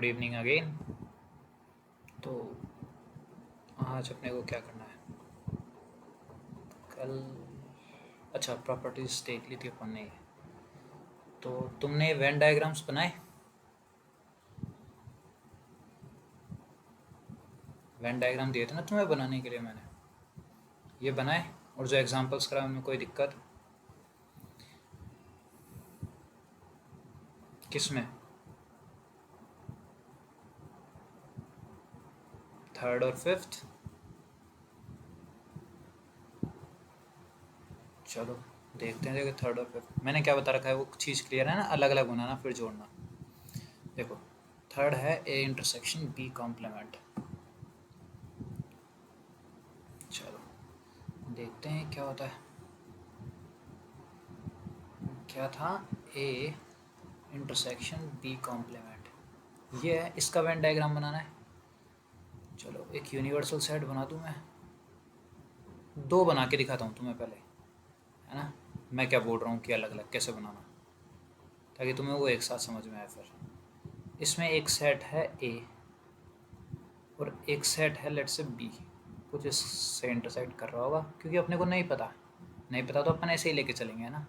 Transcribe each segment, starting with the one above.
Evening again. तो आज अपने को क्या करना है? कल अच्छा प्रॉपर्टीज देख ली थी अपन ने। तो तुमने वेन डायग्राम्स बनाए? वेन डायग्राम दिए थे ना तुम्हें बनाने के लिए, मैंने ये बनाए। और जो एग्जांपल्स कराए उनमें कोई दिक्कत किसमें? थर्ड और फिफ्थ। चलो देखते हैं। देखो थर्ड और फिफ्थ मैंने क्या बता रखा है वो चीज़ क्लियर है ना? अलग अलग बनाना फिर जोड़ना। देखो थर्ड है ए इंटरसेक्शन बी कॉम्प्लीमेंट। चलो देखते हैं क्या होता है। क्या था? A intersection B complement. ये है, इसका वेन डायग्राम बनाना है। चलो एक यूनिवर्सल सेट बना दूँ मैं। दो बना के दिखाता हूँ तुम्हें पहले, है ना? मैं क्या बोल रहा हूँ कि अलग अलग कैसे बनाना, ताकि तुम्हें वो एक साथ समझ में आए। फिर इसमें एक सेट है ए और एक सेट है लेट से बी। कुछ इससे इंटरसेक्ट कर रहा होगा, क्योंकि अपने को नहीं पता तो अपन ऐसे ही लेके चलेंगे, है ना?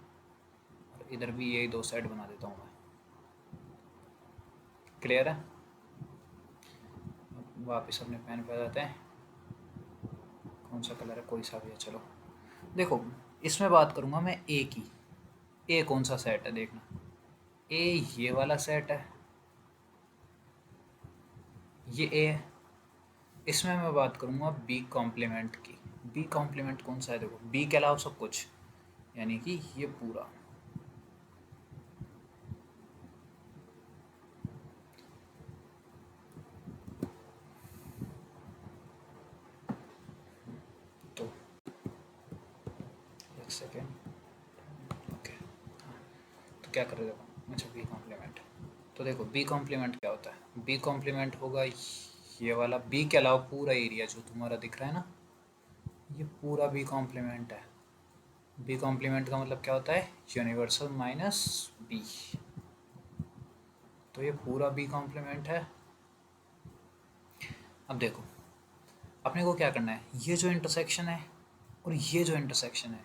और इधर भी यही दो सेट बना देता हूँ मैं। क्लियर है? वापस अपने पेन पे आ जाते हैं। कौन सा कलर है? कोई सा भी है। चलो देखो, इसमें बात करूँगा मैं ए की। ए कौन सा सेट है देखना। ए ये वाला सेट है, ये ए है। इसमें मैं बात करूँगा बी कॉम्प्लीमेंट की। बी कॉम्प्लीमेंट कौन सा है? देखो बी के अलावा सब कुछ, यानी कि ये पूरा। तो एक सेकेंड, ओके। तो क्या कर रहे हो? अच्छा बी कॉम्प्लीमेंट। तो देखो बी कॉम्प्लीमेंट क्या होता है? बी कॉम्प्लीमेंट होगा ये वाला। बी के अलावा पूरा एरिया जो तुम्हारा दिख रहा है ना, ये पूरा बी कॉम्प्लीमेंट है। बी कॉम्प्लीमेंट का मतलब क्या होता है? Universal minus B. तो ये पूरा बी कॉम्प्लीमेंट है। अब देखो अपने को क्या करना है, ये जो इंटरसेक्शन है और ये जो इंटरसेक्शन है,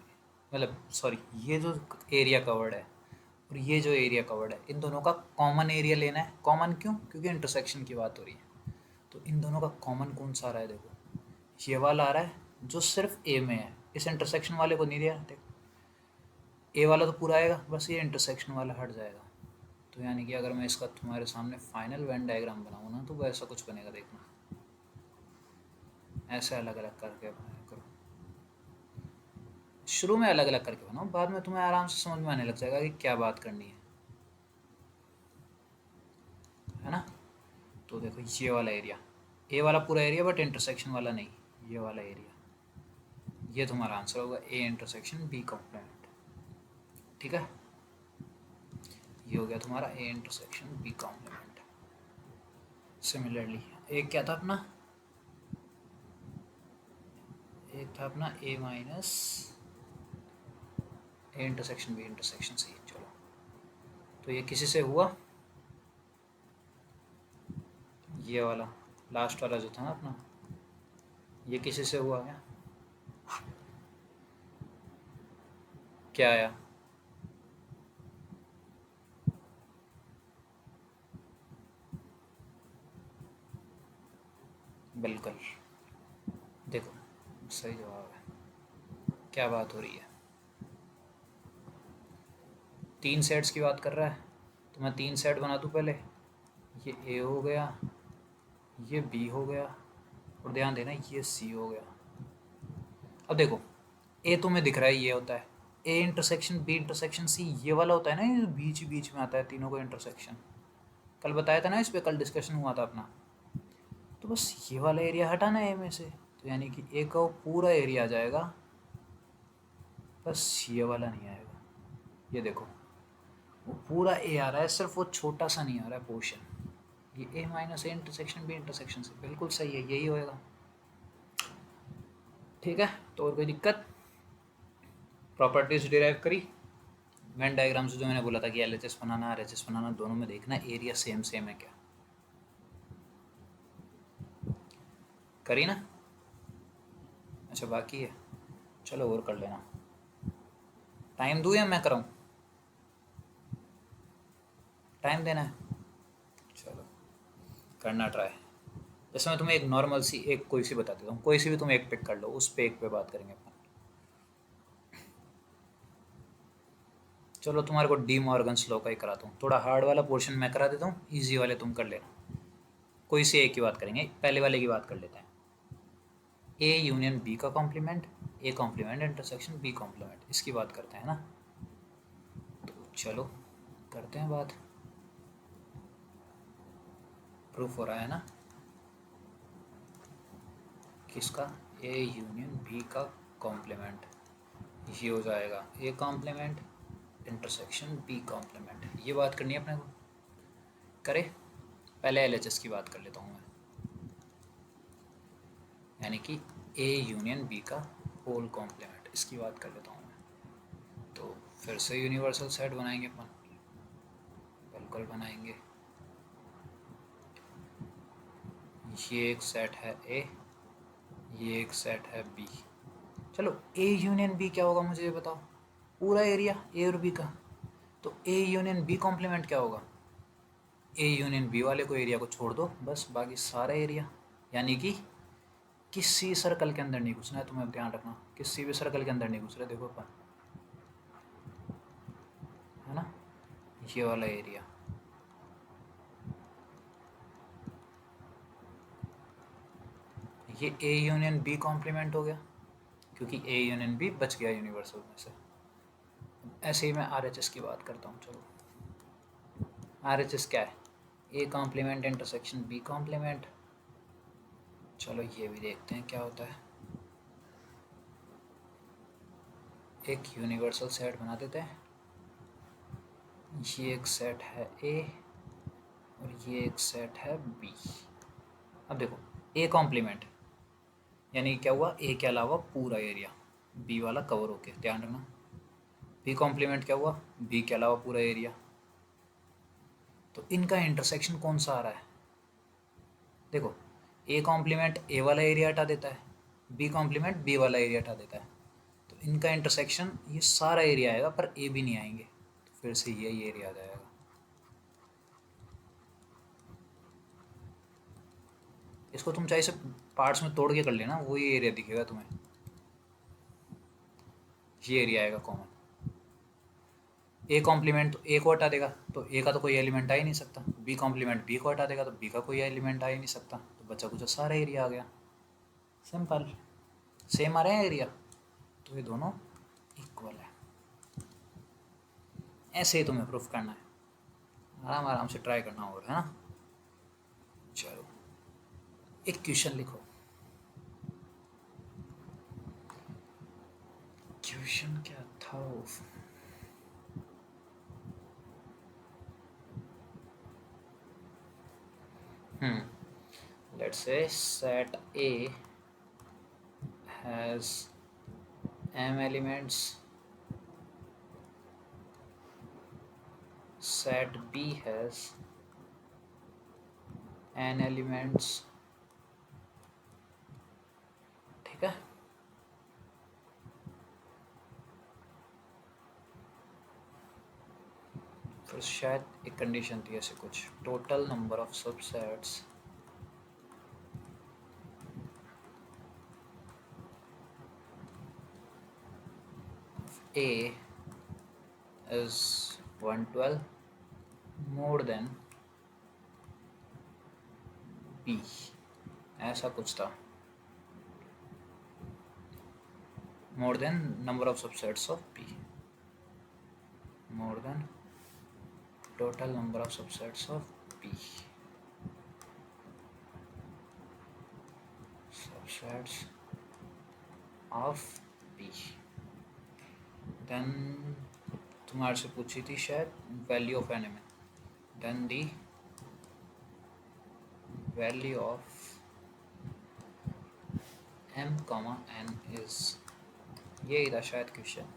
मतलब सॉरी ये जो एरिया कवर्ड है और ये जो एरिया कवर्ड है, इन दोनों का कॉमन एरिया लेना है। कॉमन क्यों? क्योंकि इंटरसेक्शन की बात हो रही है। तो इन दोनों का कॉमन कौन सा आ रहा है? देखो ये वाला आ रहा है जो सिर्फ ए में है, इस इंटरसेक्शन वाले को नहीं दिया। देखो ए वाला तो पूरा आएगा, बस ये इंटरसेक्शन वाला हट जाएगा। तो यानी कि अगर मैं इसका तुम्हारे सामने फाइनल वेन डायग्राम बनाऊँ ना, तो वो ऐसा कुछ बनेगा। देखना ऐसे अलग अलग करके बनाया करो। शुरू में अलग अलग करके बनाओ, बाद में तुम्हें आराम से समझ में आने लग जाएगा कि क्या बात करनी है ना? तो देखो ये वाला एरिया, ए वाला पूरा एरिया बट इंटरसेक्शन वाला नहीं, ये वाला एरिया, ये तुम्हारा आंसर होगा ए इंटरसेक्शन बी कॉम्प्लीमेंट। ठीक है, ये हो गया तुम्हारा A intersection B complement. Similarly एक क्या था अपना? एक था अपना A minus A intersection B intersection C. चलो तो ये किसी से हुआ? ये वाला लास्ट वाला जो था ना अपना, ये किसी से हुआ क्या? क्या आया? बिल्कुल, देखो सही जवाब है। क्या बात हो रही है? तीन सेट्स की बात कर रहा है, तो मैं तीन सेट बना दूँ पहले। ये ए हो गया, ये बी हो गया, और ध्यान देना ये सी हो गया। अब देखो ए तुम्हें दिख रहा है ये होता है A intersection B intersection C, ये वाला होता है ना, ये बीच बीच में आता है तीनों का इंटरसेक्शन। कल बताया था ना, इस पर कल डिस्कशन हुआ था अपना। तो बस ये वाला एरिया हटाना है ए में से, तो यानी कि ए का वो पूरा एरिया आ जाएगा, बस ये वाला नहीं आएगा। ये देखो वो पूरा ए आ रहा है, सिर्फ वो छोटा सा नहीं आ रहा है पोर्शन। ये A minus A intersection B intersection से बिल्कुल सही है, यही होएगा। ठीक है, तो और कोई दिक्कत? प्रॉपर्टीज डिराइव करी। वेन डायग्राम से जो मैंने बोला था कि एल एच एस बनाना आर एच एस बनाना, दोनों में देखना एरिया सेम सेम है क्या। करी ना? अच्छा बाकी है, चलो और कर लेना। टाइम दूँ या मैं कराऊँ? टाइम देना है, चलो करना ट्राई। जैसे मैं तुम्हें एक नॉर्मल सी एक कोई सी बता देता हूँ, कोई सी भी तुम एक पिक कर लो, उस पे एक पे बात करेंगे अपन। चलो तुम्हारे को डी मॉर्गन्स लॉ का ही कराता हूँ, थोड़ा हार्ड वाला पोर्शन मैं करा देता हूँ, इजी वाले तुम कर लेना। कोई सी एक की बात करेंगे, पहले वाले की बात कर लेते हैं। ए यूनियन बी का complement, A complement intersection B complement, इसकी बात करते हैं ना। तो चलो करते हैं बात। प्रूफ हो रहा है ना किसका? ए यूनियन बी का कॉम्प्लीमेंट, ये हो जाएगा A complement intersection B complement, ये बात करनी है अपने को। करे पहले एलएचएस की बात कर लेता हूँ मैं, यानी कि ए यूनियन बी का होल कॉम्प्लीमेंट, इसकी बात कर लेता हूँ मैं। तो फिर से यूनिवर्सल सेट बनाएंगे अपन, बिल्कुल बनाएंगे। ये एक सेट है ए, ये एक सेट है बी। चलो ए यूनियन बी क्या होगा मुझे ये बताओ, पूरा एरिया ए और बी का। तो ए यूनियन बी कॉम्प्लीमेंट क्या होगा? ए यूनियन बी वाले को एरिया को छोड़ दो बस, बाकी सारा एरिया। यानी कि किसी सर्कल के अंदर नहीं घुसना है तुम्हें, ध्यान रखना किसी भी सर्कल के अंदर नहीं घुस रहे, देखो अपन, है ना, ये वाला एरिया। ये ए यूनियन बी कॉम्प्लीमेंट हो गया, क्योंकि ए यूनियन बी बच गया यूनिवर्सल में से। ऐसे ही मैं आर एच एस की बात करता हूँ। चलो आर एच एस क्या है? A complement intersection B complement. चलो ये भी देखते हैं क्या होता है। एक यूनिवर्सल सेट बना देते हैं, ये एक सेट है ए और ये एक सेट है बी। अब देखो ए कॉम्प्लीमेंट यानी क्या हुआ, ए के अलावा पूरा एरिया बी वाला कवर हो गया, ध्यान रखना। बी कॉम्प्लीमेंट क्या हुआ, बी के अलावा पूरा एरिया। तो इनका इंटरसेक्शन कौन सा आ रहा है? देखो ए कॉम्प्लीमेंट ए वाला एरिया हटा देता है, बी कॉम्प्लीमेंट बी वाला एरिया हटा देता है, तो इनका इंटरसेक्शन ये सारा एरिया आएगा, पर ए भी नहीं आएंगे, तो फिर से यही एरिया आ जाएगा। इसको तुम चाहे से पार्ट्स में तोड़ के कर लेना, वही एरिया दिखेगा तुम्हें, ये एरिया आएगा कॉमन। ए कॉम्प्लीमेंट तो ए को हटा देगा, तो ए का तो कोई एलिमेंट आ ही नहीं सकता, बी कॉम्प्लीमेंट बी को हटा देगा तो बी का कोई एलिमेंट आ ही नहीं सकता, तो बच्चा कुछ सारा एरिया आ गया। सिंपल, सेम आ रहे हैं एरिया, तो ये दोनों इक्वल है। ऐसे ही तुम्हें प्रूफ करना है, आराम आराम से ट्राई करना होगा, है ना। चलो एक क्वेश्चन लिखो, क्वेश्चन क्या था वो? Let's say set A has m elements, set B has n elements, ठीक है। फिर शायद एक कंडीशन थी ऐसे कुछ, total number of subsets A is 112 more than B, ऐसा कुछ था, more than number of subsets of B, more than total number of subsets of B, subsets of B। Then तुम्हारे से पूछी थी शायद value of N, then the value of m comma n is, ये था शायद क्वेश्चन।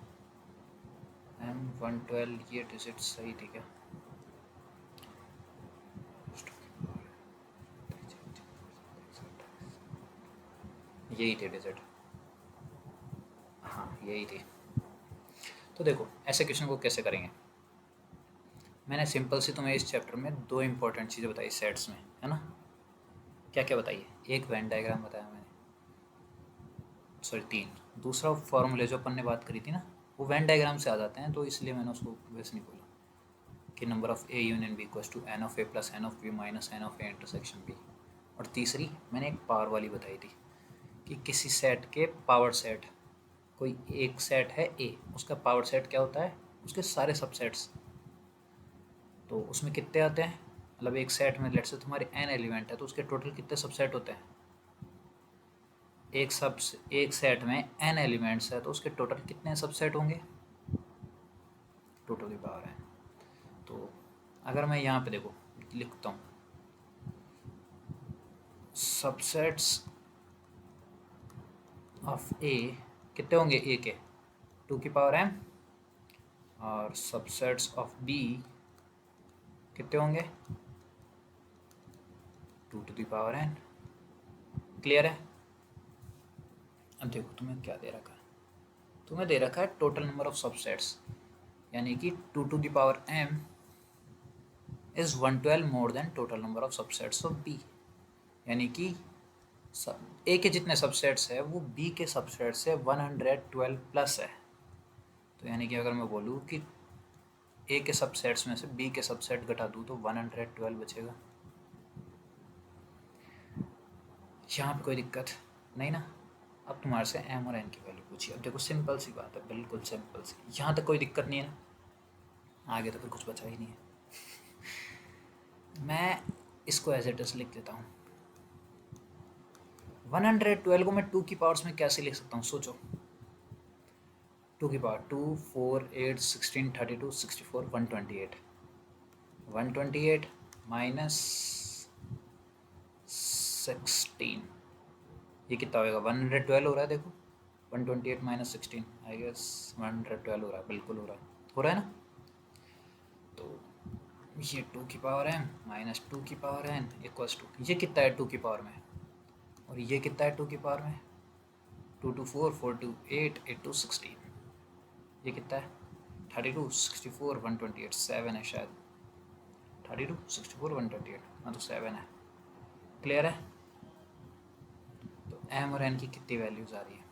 m112 ये digit सही थी क्या? यही थे डिजिट, हाँ यही थी। तो देखो ऐसे क्वेश्चन को कैसे करेंगे। मैंने सिंपल सी तुम्हें इस चैप्टर में दो इंपॉर्टेंट चीज़ें बताई सेट्स में, है ना। क्या क्या बताइए, एक वेन डायग्राम बताया मैंने, सॉरी तीन। दूसरा फॉर्मूले जो अपन ने बात करी थी ना, वो वेन डायग्राम से आ जाते हैं, तो इसलिए मैंने उसको वैसे नहीं बोला कि number of A union B equals to N of A plus N of B minus N of A intersection B. और तीसरी मैंने एक पावर वाली बताई थी कि किसी सेट के पावर सेट, कोई एक सेट है ए, उसका पावर सेट क्या होता है, उसके सारे सबसेट्स। तो उसमें कितने आते हैं, मतलब एक सेट में लेट्स से तुम्हारे एन एलिमेंट है, तो उसके टोटल कितने सबसेट होते हैं। एक सेट में एन एलिमेंट्स है, तो उसके टोटल कितने सबसेट होंगे, टोटल की पावर है। तो अगर मैं यहाँ पे देखो लिखता हूँ सबसेट्स ऑफ ए, कितने होंगे ए के, 2 की पावर m, और सबसेट्स ऑफ बी कितने होंगे, 2 to the power n। Clear है। अब देखो तुम्हें क्या दे रखा है, तुम्हें दे रखा है टोटल नंबर ऑफ सबसेट्स, यानी कि 2 to the power m is 112 more than total number of subsets of b। यानी कि ए के जितने सबसेट्स है वो बी के सबसेट से 112 प्लस है। तो यानी कि अगर मैं बोलूँ कि ए के सबसेट्स में से बी के सबसेट घटा दूँ तो 112 बचेगा। यहाँ पे कोई दिक्कत नहीं ना। अब तुम्हारे से एम और एन की वैल्यू पूछी। अब देखो सिंपल सी बात है, बिल्कुल सिंपल सी, यहाँ तक कोई दिक्कत नहीं है ना, आगे तो फिर कुछ बचा ही नहीं है। मैं इसको एज इट इज लिख देता हूँ। 112 को मैं 2 की पावर्स में कैसे लिख सकता हूँ, सोचो। 2 की पावर 2, 4, 8, 16, 32, 64, 128। 128 माइनस 16, ये कितना होगा, 112 हो रहा है। देखो 128 माइनस 16, आई गेस 112 हो रहा है, बिल्कुल हो रहा है ना। तो ये 2 की पावर m माइनस 2 की पावर n इक्वल्स टू, ये कितना है 2 की पावर में, और ये कितना है 2 की पावर में, 2 टू 4, 4 टू 8, 8 टू 16, ये कितना है 32, 64, 128, 7 है शायद, 32, 64, 128, हाँ तो 7 है। क्लियर है। तो m और n की कितनी वैल्यूज आ रही है,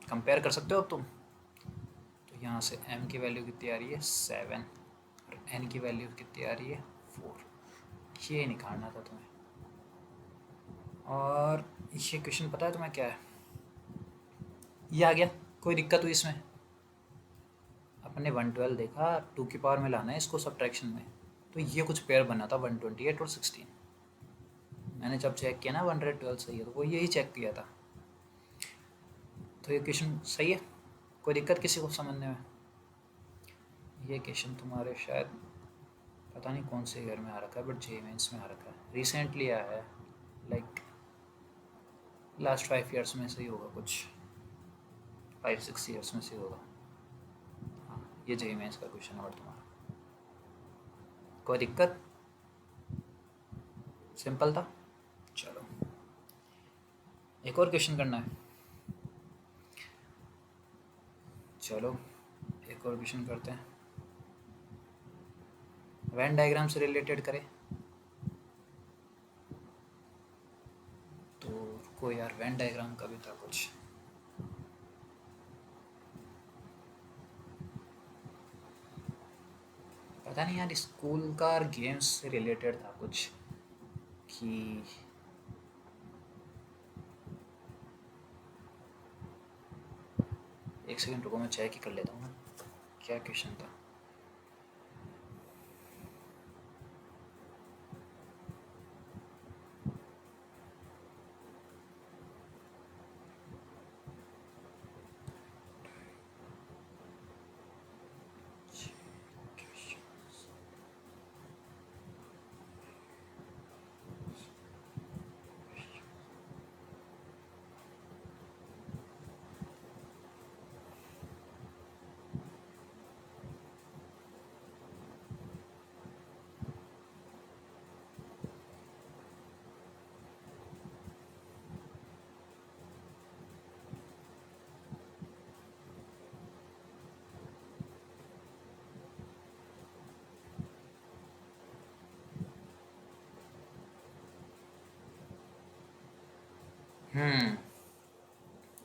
कंपेयर कर सकते हो अब तुम। तो यहाँ से m की वैल्यू कितनी आ रही है 7, और n की वैल्यू कितनी आ रही है 4। ये निकालना था तुम्हें। और ये क्वेश्चन पता है तुम्हें क्या है, ये आ गया, कोई दिक्कत हुई इसमें। अपन ने 112 देखा, 2 की पावर में लाना है इसको सब्ट्रैक्शन में, तो ये कुछ पेयर बना था 128 और 16। मैंने जब चेक किया ना 112 सही है, तो वो यही चेक किया था। तो ये क्वेश्चन सही है, कोई दिक्कत किसी को समझने में। ये क्वेश्चन तुम्हारे शायद पता नहीं कौन से ईयर में आ रखा है, बट जे मेंस में आ रखा है, रिसेंटली आया है, लाइक लास्ट 5 ईयर्स में से ही होगा, कुछ 5-6 ईयर्स में से होगा। हाँ ये जे मेंस का क्वेश्चन है तुम्हारा। कोई दिक्कत, सिंपल था। चलो एक और क्वेश्चन करना है, चलो एक और क्वेश्चन करते हैं, वेन डायग्राम से रिलेटेड करें। तो रुको यार, वेन डायग्राम का भी था कुछ, पता नहीं यार, स्कूल का और गेम्स से रिलेटेड था कुछ कि एक सेकंड रुको, मैं चेक ही कर लेता हूँ ना क्या क्वेश्चन था।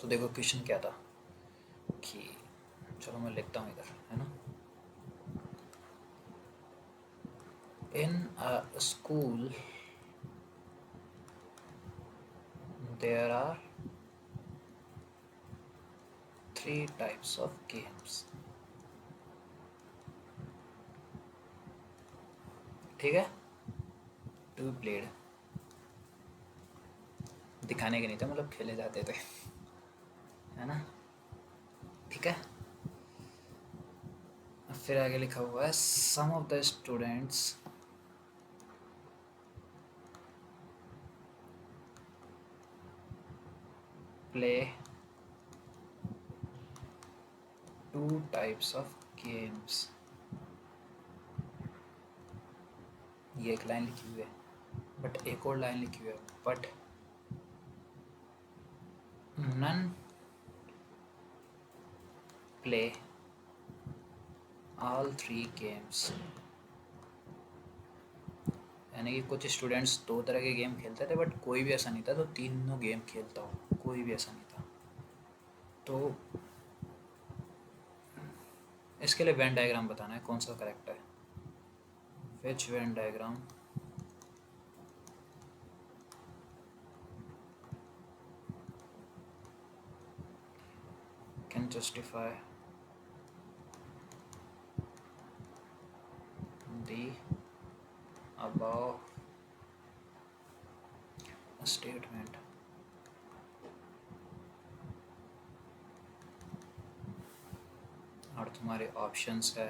तो देखो क्वेश्चन क्या था कि, चलो मैं लिखता हूँ इधर, है ना। In a school there are 3 types of games. ठीक है, टू प्लेड, दिखाने के नहीं थे, मतलब खेले जाते थे, है ना। ठीक है, अब फिर आगे लिखा हुआ है some of the students play 2 types of games. ये एक लाइन लिखी हुई है, बट एक और लाइन लिखी हुई है, but none play all 3 games. यानी कि कुछ स्टूडेंट्स 2 तरह के गेम खेलते थे, बट कोई भी ऐसा नहीं था तो तीनों गेम खेलता हो, कोई भी ऐसा नहीं था। तो इसके लिए वेन डायग्राम बताना है कौन सा करेक्ट है। Which Venn diagram can justify the above statement। और तुम्हारे ऑप्शंस है,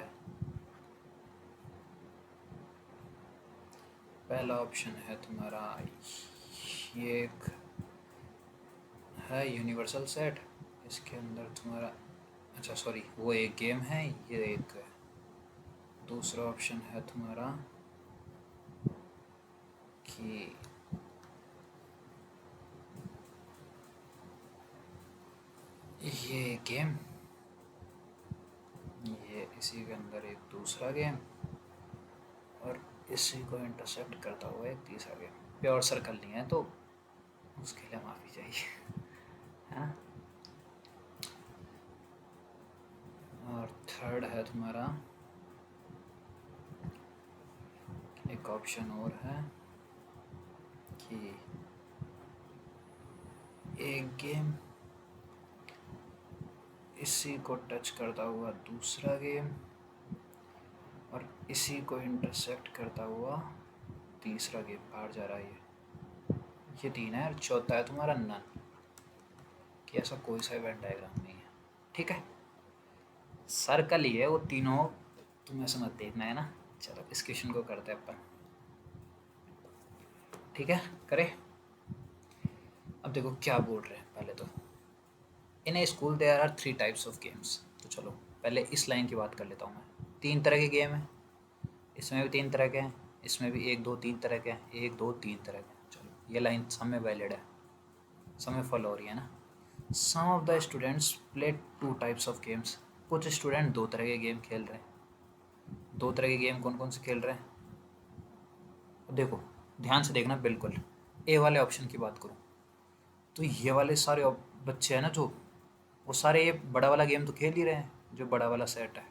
पहला ऑप्शन है तुम्हारा ये एक है यूनिवर्सल सेट, इसके अंदर तुम्हारा, अच्छा सॉरी, वो एक गेम है, ये एक है। दूसरा ऑप्शन है तुम्हारा कि ये गेम, ये इसी के अंदर एक दूसरा गेम, और इसी को इंटरसेक्ट करता हुआ एक तीसरा गेम। प्योर सर्कल नहीं है तो उसके लिए माफ़ी चाहिए, है ना। और थर्ड है तुम्हारा एक ऑप्शन और है कि एक गेम इसी को टच करता हुआ दूसरा गेम, और इसी को इंटरसेक्ट करता हुआ तीसरा गेम बाहर जा रहा है। ये 3 है, और चौथा है तुम्हारा नन, कि ऐसा कोई सा वेन डायग्राम नहीं है। ठीक है, सर्कल ही है वो तीनों, तुम ऐसा मत देखना, है ना। चलो इस क्वेश्चन को करते हैं अपन। ठीक है, करें। अब देखो क्या बोल रहे हैं। पहले तो in a school there are 3 types of games. तो चलो पहले इस लाइन की बात कर लेता हूँ मैं। 3 तरह के गेम हैं, इसमें भी 3 तरह के हैं, इसमें भी 1 2 3 तरह के हैं, 1 2 3 तरह के हैं। चलो ये लाइन सब में वैलिड है, सब में फॉलो हो रही है ना। Some of the students play 2 types of games. कुछ स्टूडेंट 2 तरह के गेम खेल रहे हैं। 2 तरह के गेम कौन कौन से खेल रहे हैं, देखो ध्यान से देखना। बिल्कुल ए वाले ऑप्शन की बात करूँ तो ये वाले सारे बच्चे हैं ना, जो वो सारे ये बड़ा वाला गेम तो खेल ही रहे हैं, जो बड़ा वाला सेट है।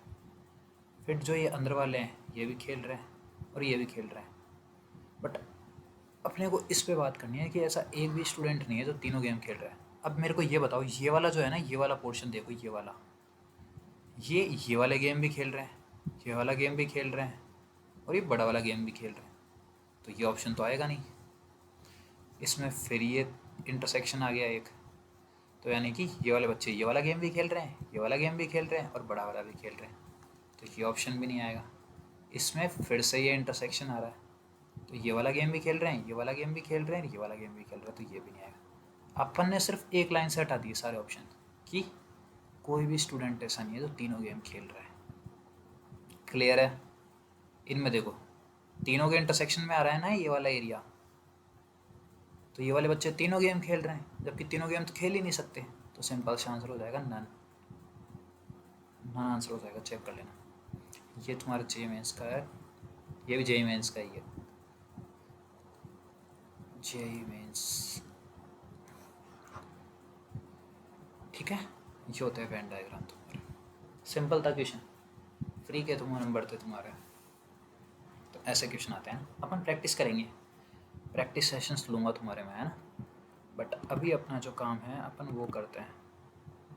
फिर जो ये अंदर वाले हैं ये भी खेल रहे हैं और ये भी खेल रहे हैं। बट अपने को इस पे बात करनी है कि ऐसा एक भी स्टूडेंट नहीं है जो तीनों गेम खेल रहा है। अब मेरे को ये बताओ, ये वाला जो है ना, ये वाला पोर्शन देखो, ये वाला, ये वाले गेम भी खेल रहे हैं, ये वाला गेम भी खेल रहे हैं, और ये बड़ा वाला गेम भी खेल रहे हैं। तो ये ऑप्शन तो आएगा नहीं इसमें। फिर ये इंटरसेक्शन आ गया एक, तो यानी कि ये वाले बच्चे ये वाला गेम भी खेल रहे हैं, ये वाला गेम भी खेल रहे हैं, और बड़ा वाला भी खेल रहे हैं, तो ये ऑप्शन भी नहीं आएगा इसमें। फिर से ये इंटरसेक्शन आ रहा है, तो ये वाला गेम भी खेल रहे हैं, ये वाला गेम भी खेल रहे हैं, ये वाला गेम भी खेल रहा है, तो ये भी नहीं आएगा। अपन ने सिर्फ एक लाइन से हटा दिए सारे ऑप्शन कि कोई भी स्टूडेंट ऐसा नहीं है जो तीनों गेम खेल रहा है। क्लियर है। इनमें देखो तीनों के इंटरसेक्शन में आ रहा है ना ये वाला एरिया, तो ये वाले बच्चे तीनों गेम खेल रहे हैं, जबकि तीनों गेम तो खेल ही नहीं सकते। तो सिंपल सा आंसर हो जाएगा नन। नन आंसर हो जाएगा, चेक कर लेना। ये तुम्हारा जे मेंस का है, ये भी जे मेंस का ही है। जे मेंस ठीक है, ये होता है वेन डायग्राम तुम्हारा। सिंपल था क्वेश्चन, फ्री के नंबर थे तुम्हारे, तो ऐसे क्वेश्चन आते हैं ना। अपन प्रैक्टिस करेंगे, प्रैक्टिस सेशंस लूँगा तुम्हारे में, है ना। बट अभी अपना जो काम है अपन वो करते हैं।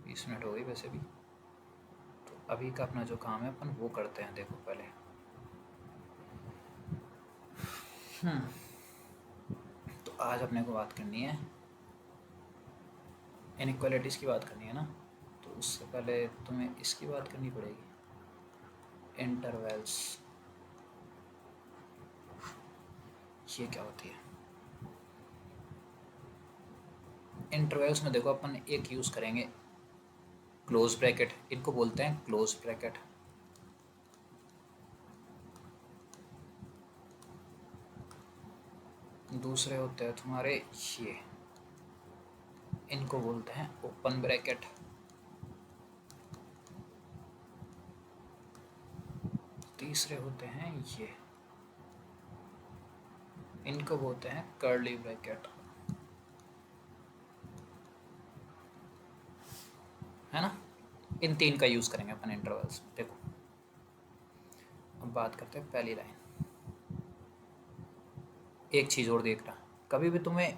20 मिनट हो गई वैसे भी, तो अभी का अपना जो काम है अपन वो करते हैं। देखो पहले तो आज अपने को बात करनी है इनइक्वालिटीज़ की बात करनी है ना। तो उससे पहले तुम्हें इसकी बात करनी पड़ेगी, इंटरवल्स। ये क्या होती है इंटरवल्स में? देखो अपन एक यूज़ करेंगे क्लोज ब्रैकेट, इनको बोलते हैं क्लोज ब्रैकेट। दूसरे होते हैं तुम्हारे ये, इनको बोलते हैं ओपन ब्रैकेट। तीसरे होते हैं ये, इनको बोलते हैं कर्ली ब्रैकेट, है ना। इन तीन का यूज़ करेंगे अपन इंटरवल्स। देखो अब बात करते हैं पहली लाइन। एक चीज़ और देखना, कभी भी तुम्हें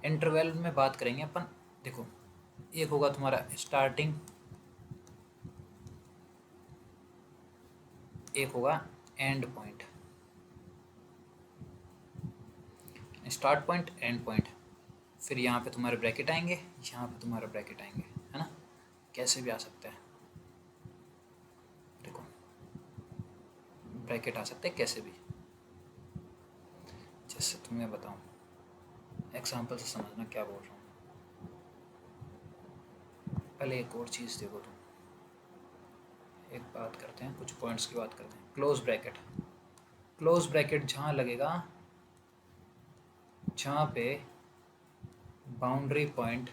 इंटरवल में बात करेंगे अपन। देखो एक होगा तुम्हारा स्टार्टिंग, एक होगा and point. Start point, and point, फिर यहाँ पे तुम्हारे ब्रैकेट आएंगे, यहाँ पे तुम्हारे ब्रैकेट आएंगे, है ना। कैसे भी आ सकता है, देखो ब्रैकेट आ सकते हैं कैसे भी। जैसे तुम्हें बताऊँ, एग्जाम्पल से समझना क्या बोल रहा हूँ। पहले एक और चीज़ देखो तुम, एक बात करते हैं, कुछ पॉइंट्स की बात करते हैं। क्लोज ब्रैकेट, क्लोज ब्रैकेट जहाँ लगेगा जहाँ पे बाउंड्री पॉइंट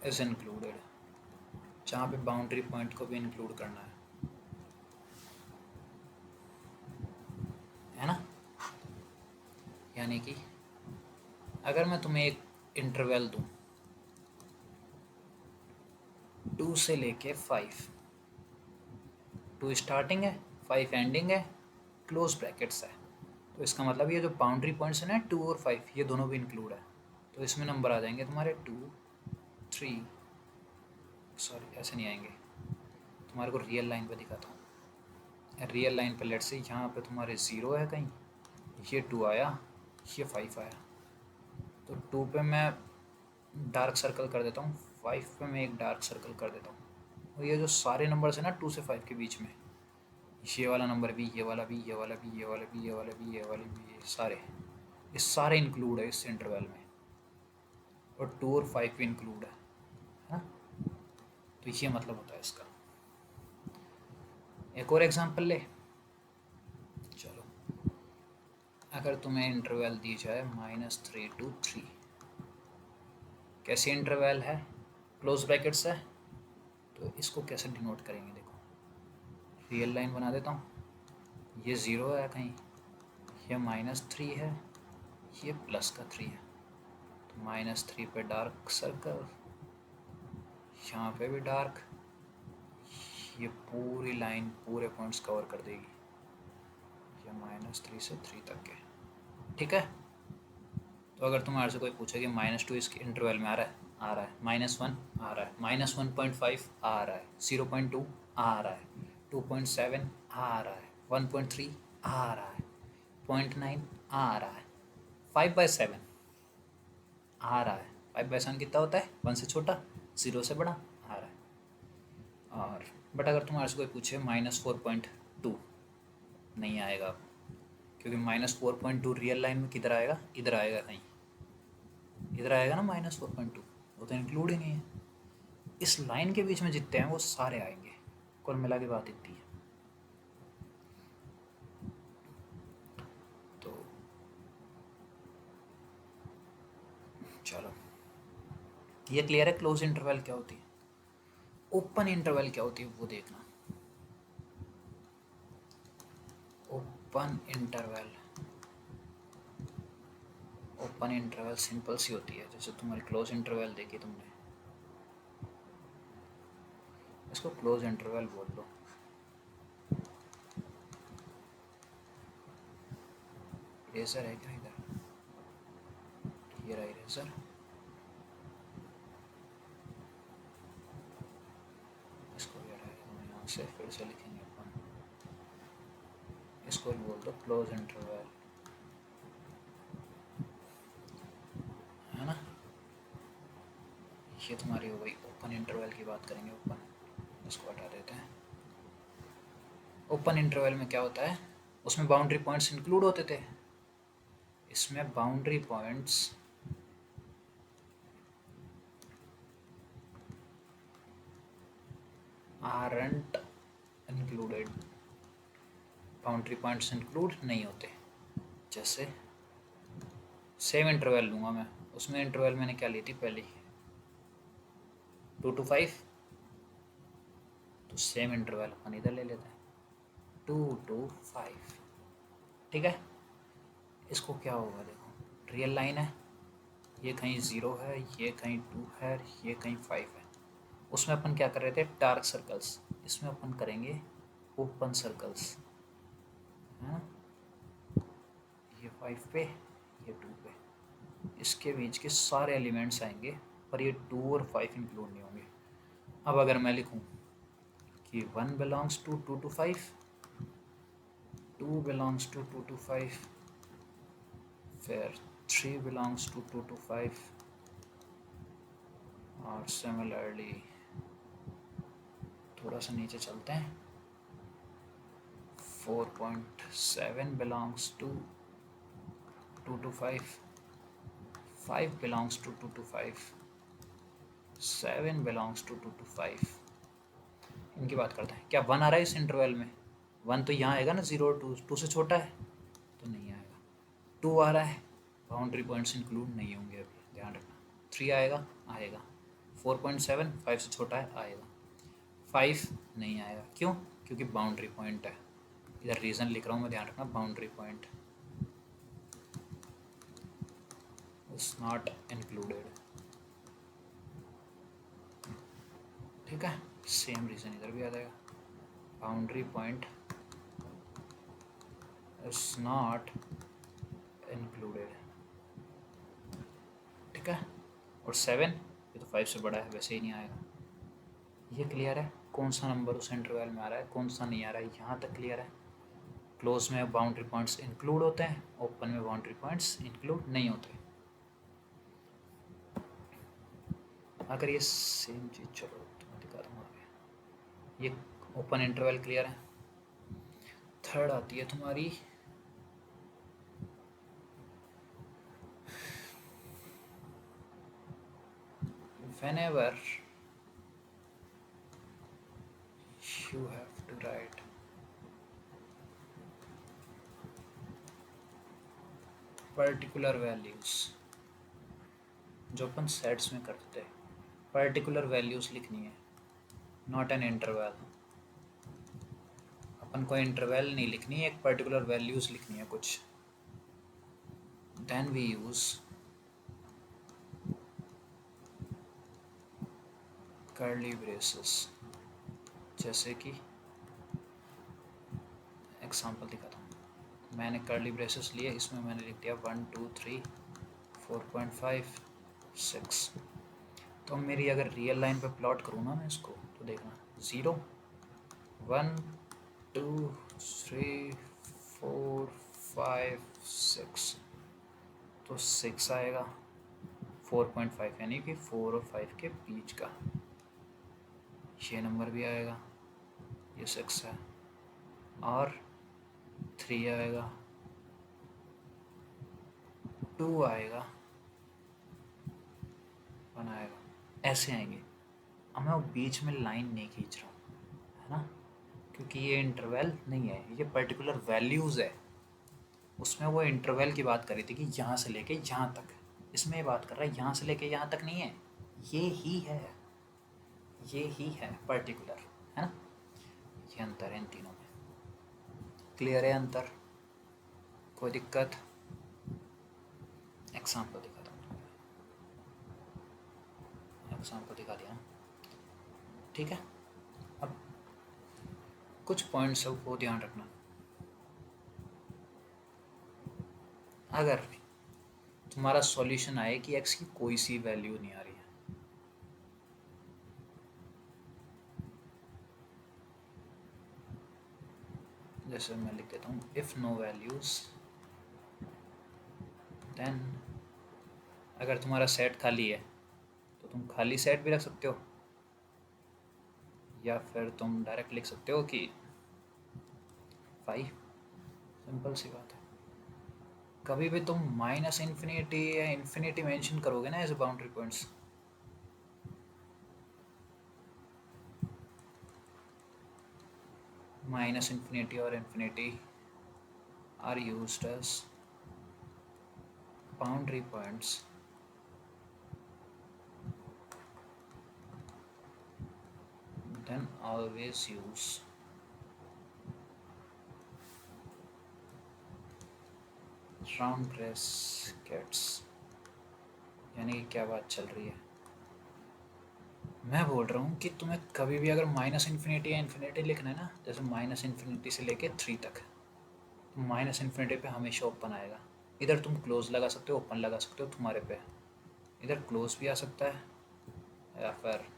इज इंक्लूडेड, जहाँ पे बाउंड्री पॉइंट को भी इंक्लूड करना है ना। यानी कि अगर मैं तुम्हें एक इंटरवल दूँ 2 से लेके 5, 2 स्टार्टिंग है, 5 एंडिंग है, क्लोज ब्रैकेट्स है, तो इसका मतलब ये जो बाउंड्री पॉइंट्स है ना 2 और 5, ये दोनों भी इंक्लूड है। तो इसमें नंबर आ जाएंगे तुम्हारे 2, 3, सॉरी ऐसे नहीं आएंगे, तुम्हारे को रियल लाइन पे दिखाता हूँ। रियल लाइन पे लेट से यहाँ पे तुम्हारे 0 है कहीं, ये 2 आया, ये 5 आया, तो 2 पे मैं डार्क सर्कल कर देता हूँ, 5 पे मैं एक डार्क सर्कल कर देता हूँ। और ये जो सारे नंबर्स है ना 2 से 5 के बीच में, ये वाला नंबर भी, ये वाला भी, ये वाला भी, ये वाला भी, ये वाला भी, ये वाले भी, ये सारे इंक्लूड है इस इंटरवल में, और 2 और 5 भी इंक्लूड है ना। तो ये मतलब होता है इसका। एक और एग्जांपल ले, चलो अगर तुम्हें इंटरवल दी जाए -3 to 3, कैसे इंटरवल है, क्लोज ब्रैकेट्स है, तो इसको कैसे डिनोट करेंगे। देखो रियल लाइन बना देता हूँ, ये 0 है कहीं, ये -3 है, ये +3 है, तो -3 पे डार्क सर्कल, यहाँ पे भी डार्क, ये पूरी लाइन पूरे पॉइंट्स कवर कर देगी, ये -3 से 3 तक के, ठीक है। तो अगर तुम्हारे से कोई पूछे कि -2 इसके इंटरवल में आ रहा है, -1 आ रहा है, -1.5 आ रहा है, 0.2 आ रहा है, 2.7 आ रहा है, 1.3 आ रहा है, 0.9 आ रहा है, 5/7 आ रहा है। 5/7 कितना होता है, 1 से छोटा, 0 से बड़ा आ रहा है। और बट अगर तुम्हारे से कोई पूछे -4.2, नहीं आएगा, क्योंकि -4.2 रियल लाइन में किधर आएगा, इधर आएगा कहीं, इधर आएगा ना -4.2, वो तो इंक्लूड ही नहीं है। इस लाइन के बीच में जितने हैं वो सारे आएंगे, कुल मिला के बात इतनी है। तो चलो ये क्लियर है, क्लोज इंटरवल क्या होती है, ओपन इंटरवल क्या होती है वो देखना। Open interval open interval simple सी होती है, जैसे तुम्हारी क्लोज इंटरवल देखी तुमने, इसको क्लोज इंटरवल बोल लो। इरेजर है क्या इधर? ये रहा इरेजर। इसको भी हटाएगा हम यहाँ से, फिर से लिखेंगे अपन, इसको भी बोल दो क्लोज इंटरवल, है ना। ये तुम्हारी हो गई ओपन इंटरवल की बात करेंगे, ओपन, इसको हटा देते हैं। ओपन इंटरवल में क्या होता है, उसमें बाउंड्री पॉइंट्स इंक्लूड होते थे, इसमें boundary points aren't included, boundary points include नहीं होते। जैसे सेम इंटरवल लूँगा मैं, उसमें इंटरवल मैंने क्या ली थी पहले, 2 to 5, तो सेम इंटरवल अपन इधर ले लेते हैं, 2 to 5, ठीक है। इसको क्या होगा, देखो रियल लाइन है, ये कहीं 0 है, ये कहीं 2 है, ये कहीं 5 है। उसमें अपन क्या कर रहे थे, डार्क सर्कल्स, इसमें अपन करेंगे ओपन सर्कल्स, है ना। ये 5 पे, ये 2 पे, इसके बीच के सारे एलिमेंट्स आएंगे, पर ये 2 और 5 इंक्लूड नहीं होंगे। अब अगर मैं लिखूं कि 1 belongs to 2 to 5, 2 belongs to 2 to 5, फिर 3 बिलोंग्स टू 2 to 5, और सिमिलरली थोड़ा सा नीचे चलते हैं, 4.7 belongs to 2 to 5, 5 belongs to 2 to 5, 7 belongs to 2 to 5। इनकी बात करते हैं, क्या 1 आ रहा है इस इंटरवल में? 1 तो यहाँ आएगा ना, 0 और 2, 2 से छोटा है तो नहीं आएगा। 2 आ रहा है, बाउंड्री पॉइंट्स इंक्लूड नहीं होंगे अभी, ध्यान रखना। 3 आएगा, आएगा। 4.7 5 से छोटा है, आएगा। 5 नहीं आएगा, क्यों? क्योंकि बाउंड्री पॉइंट है, इधर रीज़न लिख रहा हूँ मैं, ध्यान रखना, boundary point is not included, ठीक है। सेम रीज़न इधर भी आ जाएगा, boundary point is not included, ठीक है। और 7, ये तो 5 से बड़ा है, वैसे ही नहीं आएगा। ये क्लियर है कौन सा नंबर उस इंटरवल में आ रहा है, कौन सा नहीं आ रहा है, यहाँ तक क्लियर है। क्लोज में बाउंड्री पॉइंट्स इंक्लूड होते हैं, ओपन में बाउंड्री पॉइंट्स इंक्लूड नहीं होते। अगर ये सेम चीज़, चलो तो मैं दिखा दूँगा आगे। ये ओपन इंटरवल क्लियर है। थर्ड आती है तुम्हारी whenever you have to write particular values, जो अपन सेट्स में करते हैं, पर्टिकुलर वैल्यूज़ लिखनी है, नॉट एन इंटरवल। अपन को इंटरवल नहीं लिखनी है, एक पर्टिकुलर वैल्यूज़ लिखनी है कुछ। Then we use curly braces, जैसे कि एग्जांपल दिखाता हूँ। मैंने कर्ली ब्रेसेस लिए, इसमें मैंने लिख दिया 1 2 3 4.5 6। तो मेरी अगर रियल लाइन पे प्लॉट करूँ ना मैं इसको, तो देखना 0 1 2 3 4 5 6, तो 6 आएगा। 4.5 यानी कि 4 और 5 के बीच का, ये नंबर भी आएगा, ये 6 है। और 3 आएगा, 2 आएगा, 1 आएगा, ऐसे आएंगे। अब मैं वो बीच में लाइन नहीं खींच रहा हूँ, है ना, क्योंकि ये इंटरवल नहीं है, ये पर्टिकुलर वैल्यूज़ है। उसमें वो इंटरवल की बात कर रही थी कि यहाँ से लेके यहाँ तक, इसमें ये बात कर रहा है यहाँ से लेके यहाँ तक नहीं है, ये ही है, ये ही है पर्टिकुलर, है ना। ये अंतर है इन तीनों में। क्लियर है अंतर? कोई दिक्कत? एग्जाम्पल दिखाता हूँ, एग्जाम्पल दिखा दिया, ठीक है। अब कुछ पॉइंट्स को ध्यान रखना, अगर तुम्हारा सॉल्यूशन आए कि x की कोई सी वैल्यू नहीं आ रही है, जैसे मैं लिख देता हूँ इफ नो वैल्यूज, देन अगर तुम्हारा सेट खाली है तो तुम खाली सेट भी रख सकते हो, या फिर तुम डायरेक्ट लिख सकते हो कि 5। सिंपल सी बात है। कभी भी तुम माइनस इन्फिनिटी या इन्फिनिटी मेंशन करोगे ना as a boundary points, minus infinity और infinity are used as boundary points then always use round brackets। यानी कि क्या बात चल रही है, मैं बोल रहा हूँ कि तुम्हें कभी भी अगर माइनस इन्फिनिटी या इन्फिनिटी लिखना है ना, जैसे माइनस इन्फिनिटी से लेके 3 तक, तो माइनस इन्फिनिटी पे हमेशा ओपन आएगा। इधर तुम क्लोज लगा सकते हो, ओपन लगा सकते हो, तुम्हारे पे। इधर क्लोज भी आ सकता है या फिर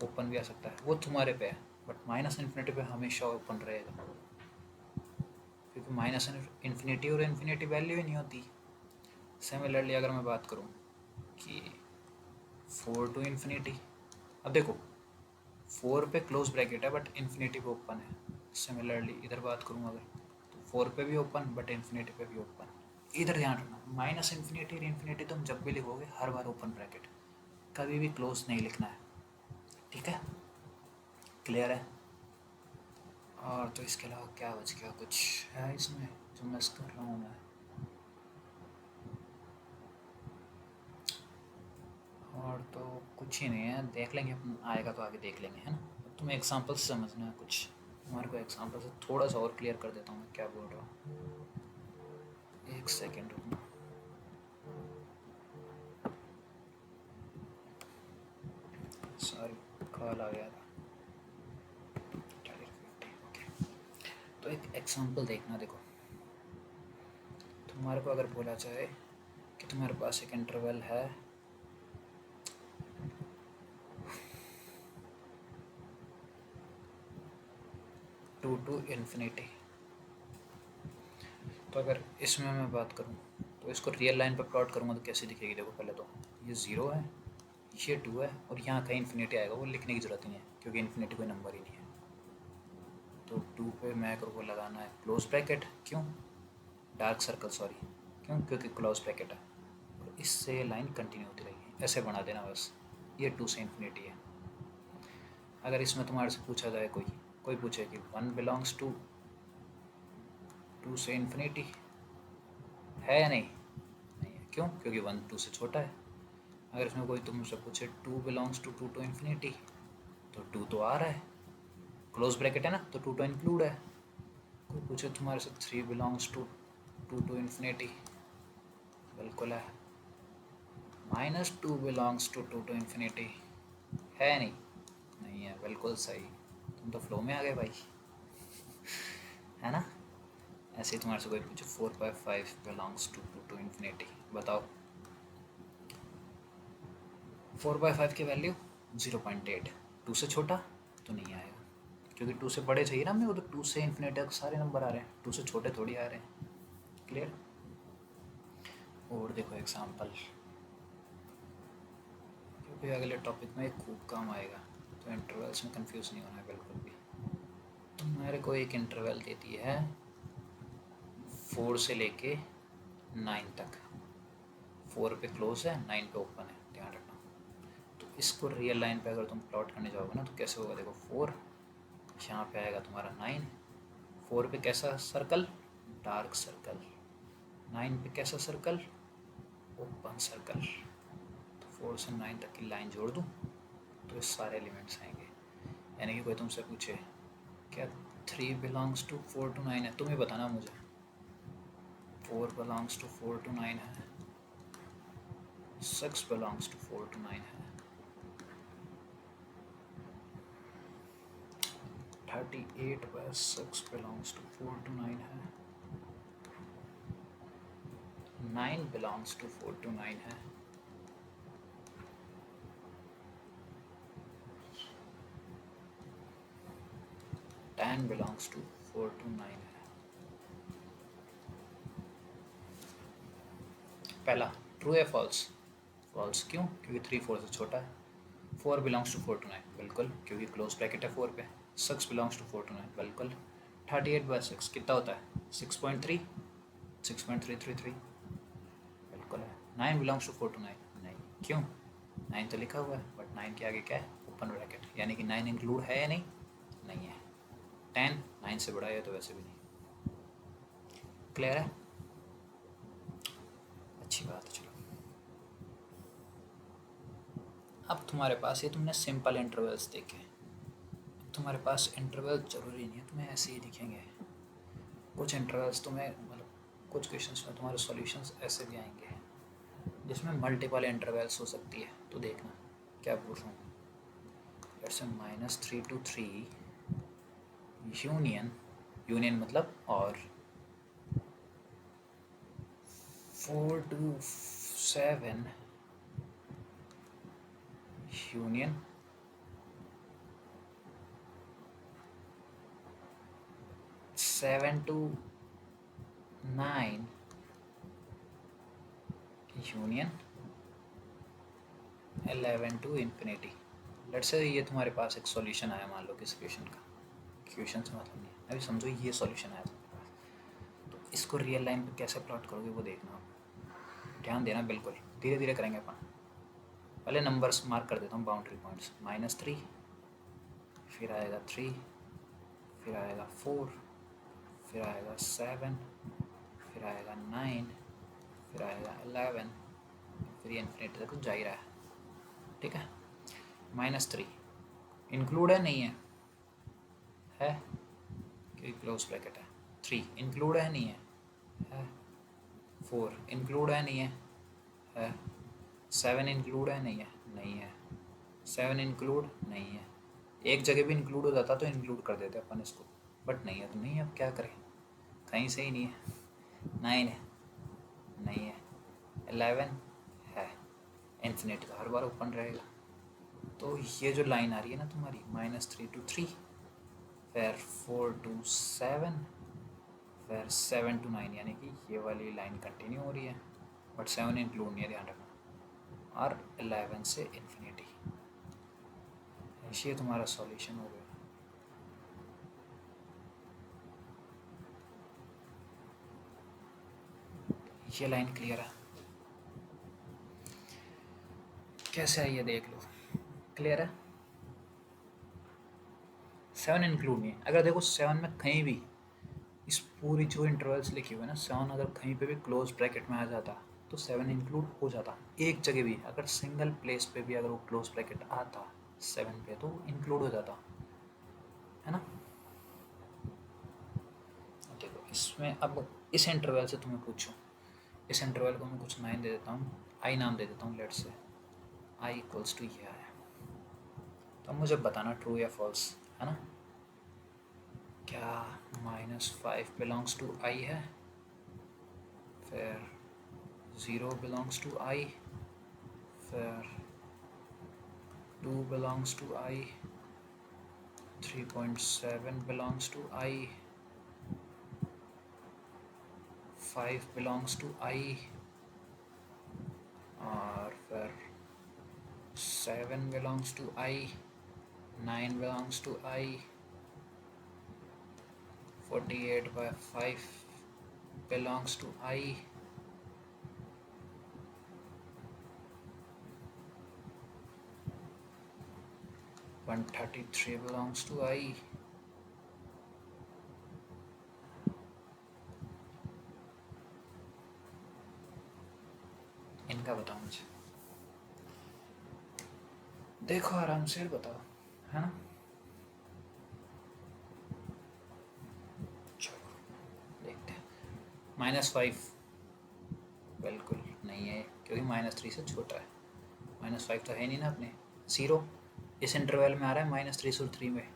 ओपन भी आ सकता है, वो तुम्हारे पे है, बट माइनस इन्फिनिटी पे हमेशा ओपन रहेगा, क्योंकि माइनस इन्फिनिटी और इन्फिनिटी वैल्यू ही नहीं होती। सिमिलरली अगर मैं बात करूँ कि 4 टू इन्फिनिटी, अब देखो 4 पे क्लोज ब्रैकेट है बट इन्फिनिटी पे ओपन है। सिमिलरली इधर बात करूँ अगर, तो 4 पे भी ओपन बट इन्फिनिटी पे भी ओपन। इधर ध्यान रखना, माइनस इन्फिनिटी और इन्फिनिटी तुम जब भी लिखोगे हर बार ओपन ब्रैकेट, कभी भी क्लोज नहीं लिखना है, ठीक है। क्लियर है। और तो इसके अलावा क्या बच गया, कुछ है इसमें जो मिस कर रहा हूँ मैं? और तो कुछ ही नहीं है, देख लेंगे अपन, आएगा तो आगे देख लेंगे, है ना। तुम्हें एग्जांपल से समझना है कुछ, तुम्हारे को एग्जांपल से थोड़ा सा और क्लियर कर देता हूँ मैं क्या बोल रहा हूँ। एक सेकेंड रुकना, सॉरी कॉल आ गया था। ओके, तो एक एग्जांपल देखना, देखो तुम्हारे को अगर बोला जाए कि तुम्हारे पास एक इंटरवल है 2 टू इन्फिनिटी, तो अगर इसमें मैं बात करूँ तो इसको रियल लाइन पर प्लॉट करूँगा तो कैसे दिखेगी। देखो पहले तो ये 0 है, ये 2 है, और यहाँ कहीं इन्फिनिटी आएगा, वो लिखने की ज़रूरत नहीं है क्योंकि इन्फिनिटी कोई नंबर ही नहीं है। तो 2 पे मैं को लगाना है क्लोज ब्रैकेट, क्यों डार्क सर्कल, सॉरी क्यों, क्योंकि क्लोज ब्रैकेट है, और इससे लाइन कंटिन्यू होती रहेगी, ऐसे बना देना बस। ये 2 से इन्फिनिटी है। अगर इसमें तुम्हारे से पूछा जाए, कोई पूछे कि 1 बिलोंग्स टू 2 से इन्फिनिटी, है या नहीं, नहीं है, क्यों, क्योंकि 1 2 से छोटा है। अगर इसमें कोई तुमसे पूछे 2 बिलोंग्स टू 2 टू इन्फिनिटी, तो 2 तो आ रहा है, क्लोज ब्रैकेट है ना, तो 2 तो इंक्लूड है। कोई पूछे तुम्हारे से 3 बिलोंग्स टू 2 टू इन्फिनिटी, बिल्कुल है। -2 बिलोंग्स टू 2 टू इन्फिनिटी, है नहीं, नहीं है, बिल्कुल सही। तुम तो फ्लो में आ गए भाई, है ना। ऐसे ही तुम्हारे से कोई पूछे 4/5 बिलोंग्स टू 2 टू इन्फिनिटी, बताओ 4/5 की वैल्यू 0.8, 2 से छोटा तो नहीं आएगा, क्योंकि 2 से बड़े चाहिए ना हमें, वो तो 2 से इन्फिनिटी तक सारे नंबर आ रहे हैं, 2 से छोटे थोड़ी आ रहे हैं। क्लियर। और देखो एग्जांपल, क्योंकि अगले टॉपिक में खूब काम आएगा, तो इंटरवल्स में कंफ्यूज नहीं होना है बिल्कुल भी। तो मेरे को एक इंटरवल देती है 4 से लेके 9 तक, 4 पे क्लोज है, 9 पे ओपन है, ध्यान रखना। तो इसको रियल लाइन पे अगर तुम प्लॉट करने जाओगे ना तो कैसे होगा, देखो 4 यहाँ पे आएगा तुम्हारा 9, 4 पे कैसा सर्कल, डार्क सर्कल, 9 पे कैसा सर्कल, ओपन सर्कल। तो 4 से 9 तक की लाइन जोड़ दूँ तो ये सारे एलिमेंट्स आएंगे। यानी कि कोई तुमसे पूछे क्या 3 बिलोंग्स टू 4 टू 9 है, तुम ही बताना मुझे 4 बिलोंग्स टू 4 टू 9 है, 6 बिलोंग्स टू 4 to 9 है। 38/6 बिलोंग्स टू 4 to 9 है। 9 बिलोंग्स टू 4 to 9 है। 10 बिलोंग्स टू 4 to 9 है। पहला ट्रू है फॉल्स? फॉल्स क्यों? क्योंकि 3 4 से छोटा है। 4 बिलोंग्स टू 4 to 9 बिल्कुल, क्योंकि क्लोज ब्रैकेट है 4 पे। 6 बिलोंग्स टू 4 to 9 बिल्कुल। 38/6 कितना होता है? 6.3 6.333 बिल्कुल है। 9 बिलोंग्स टू 4 to 9 नहीं, क्यों? 9 तो लिखा हुआ है, बट 9 के आगे क्या है? ओपन ब्रैकेट, यानी कि 9 इंक्लूड है या नहीं? नहीं है। 10 9 से बड़ा है तो वैसे भी नहीं। क्लियर है? अच्छी बात है। चलो अब तुम्हारे पास ये तुमने सिंपल इंटरवल्स देखे, तुम्हारे पास इंटरवल जरूरी नहीं है तुम्हें ऐसे ही दिखेंगे। कुछ इंटरवल्स तुम्हें मतलब कुछ क्वेश्चंस में तुम्हारे सॉल्यूशंस ऐसे भी आएंगे जिसमें मल्टीपल इंटरवल्स हो सकती है। तो देखना क्या पूछ रहा हूँ। लेट्स से -3 to 3 यूनियन मतलब और 4 to 7 union 7 to 9 union 11 to infinity। Let's say ये तुम्हारे पास एक सॉल्यूशन आया, मान लो किस क्वेश्चन का। क्वेश्चन से मतलब नहीं, अभी समझो ये सॉल्यूशन आया तुम्हारे पास, तो इसको रियल लाइन पे कैसे प्लॉट करोगे वो देखना आप। ध्यान देना, बिल्कुल धीरे धीरे करेंगे अपन। पहले नंबर्स मार्क कर देता हूँ, बाउंड्री पॉइंट्स। -3, फिर आएगा 3, फिर आएगा 4, फिर आएगा 7, फिर आएगा 9, फिर आएगा 11, फिर ये इन्फिनिटी तक जा ही रहा है। ठीक है। -3 इंक्लूड है नहीं है? है, क्योंकि क्लोज ब्रैकेट है। 3 इंक्लूड है नहीं है? है। 4 इंक्लूड है नहीं है? है। 7 इंक्लूड है नहीं है? नहीं है। 7 इंक्लूड नहीं है। एक जगह भी इंक्लूड हो जाता तो इंक्लूड कर देते अपन इसको, बट नहीं है तो नहीं है, अब क्या करें, कहीं से ही नहीं है। 9 है? नहीं है। 11 है। इन्फिनिटी तो हर बार ओपन रहेगा। तो ये जो लाइन आ रही है ना तुम्हारी, -3 to 3, फिर 4 to 7, फिर 7 to 9, यानी कि ये वाली लाइन कंटिन्यू हो रही है, बट 7 इंक्लूड नहीं है, ध्यान रखना। और 11 से इन्फिनिटी, ये तुम्हारा सॉल्यूशन हो गया। ये लाइन क्लियर है? कैसे है ये देख लो। क्लियर है? 7 इंक्लूड नहीं है। अगर देखो 7 में कहीं भी इस पूरी जो इंटरवल्स लिखी हुई है ना, 7 अगर कहीं पे भी क्लोज ब्रैकेट में आ जाता तो 7 इंक्लूड हो जाता। एक जगह भी अगर सिंगल प्लेस पे भी अगर वो क्लोज ब्रैकेट आता 7 पे तो इंक्लूड हो जाता, है ना। देखो इसमें अब इस इंटरवल से तुम्हें पूछो, इस इंटरवल को मैं कुछ 9 दे देता हूँ, आई नाम दे देता हूँ, लेट से आई इक्वल्स टू ये आया। तो मुझे बताना ट्रू या फॉल्स, है ना। क्या -5 बिलोंग्स टू आई है? फिर 0 बिलोंग्स टू आई, फिर 2 belongs to I, 3.7 belongs to I, 5 belongs to I, और फिर 7 belongs to I, 9 belongs to I, 48/5 belongs to I, 133 belongs to I, इनका बताओ मुझे, देखो आराम से बताओ, है ना। चलो देखते हैं। -5 बिल्कुल नहीं है, क्योंकि -3 से छोटा है। -5 तो है नहीं ना अपने। 0 इस इंटरवल में आ रहा है -3 से 3 में,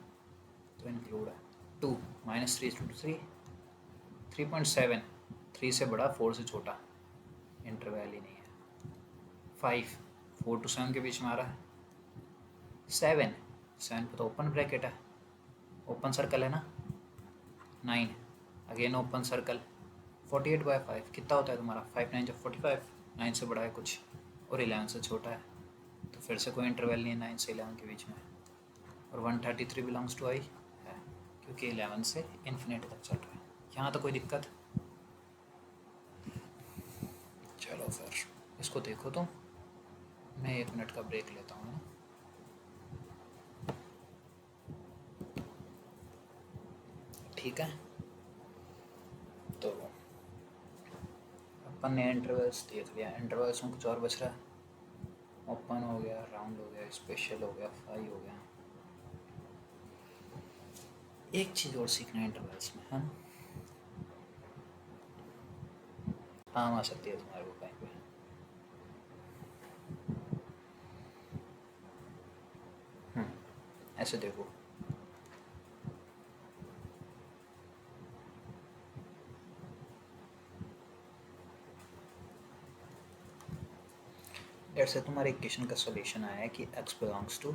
तो इंक्लूड है। 2 -3 to 3 3.7, 3 से बड़ा 4 से छोटा, इंटरवल ही नहीं है। 5 4 to 7 के बीच में आ रहा है। 7 पे तो ओपन ब्रैकेट है, ओपन सर्कल है ना। 9 अगेन ओपन सर्कल। 48/5 कितना होता है तुम्हारा? 5 9 जब 45, 9 से बड़ा है कुछ और 11 से छोटा है, तो फिर से कोई इंटरवल नहीं है 9 से 11 के बीच में। और 133 बिलोंग्स टू आई है, क्योंकि 11 से इन्फिनिटी तक चल रहा है। यहाँ तो कोई दिक्कत? चलो फिर इसको देखो तुम, मैं 1 मिनट का ब्रेक लेता हूँ ना। ठीक है, तो अपन ने इंटरवल्स देख लिया। इंटरवल्स में कुछ और बच रहा है। ओपन हो गया, राउंड हो गया, स्पेशल हो गया, फाई हो गया। एक चीज़ और सीखना है इंटरवल्स में, है ना। काम आ सकती है तुम्हारे को कहीं पे। ऐसे देखो, जैसे तुम्हारे इक्वेशन का सॉल्यूशन आया है कि x बिलोंग्स टू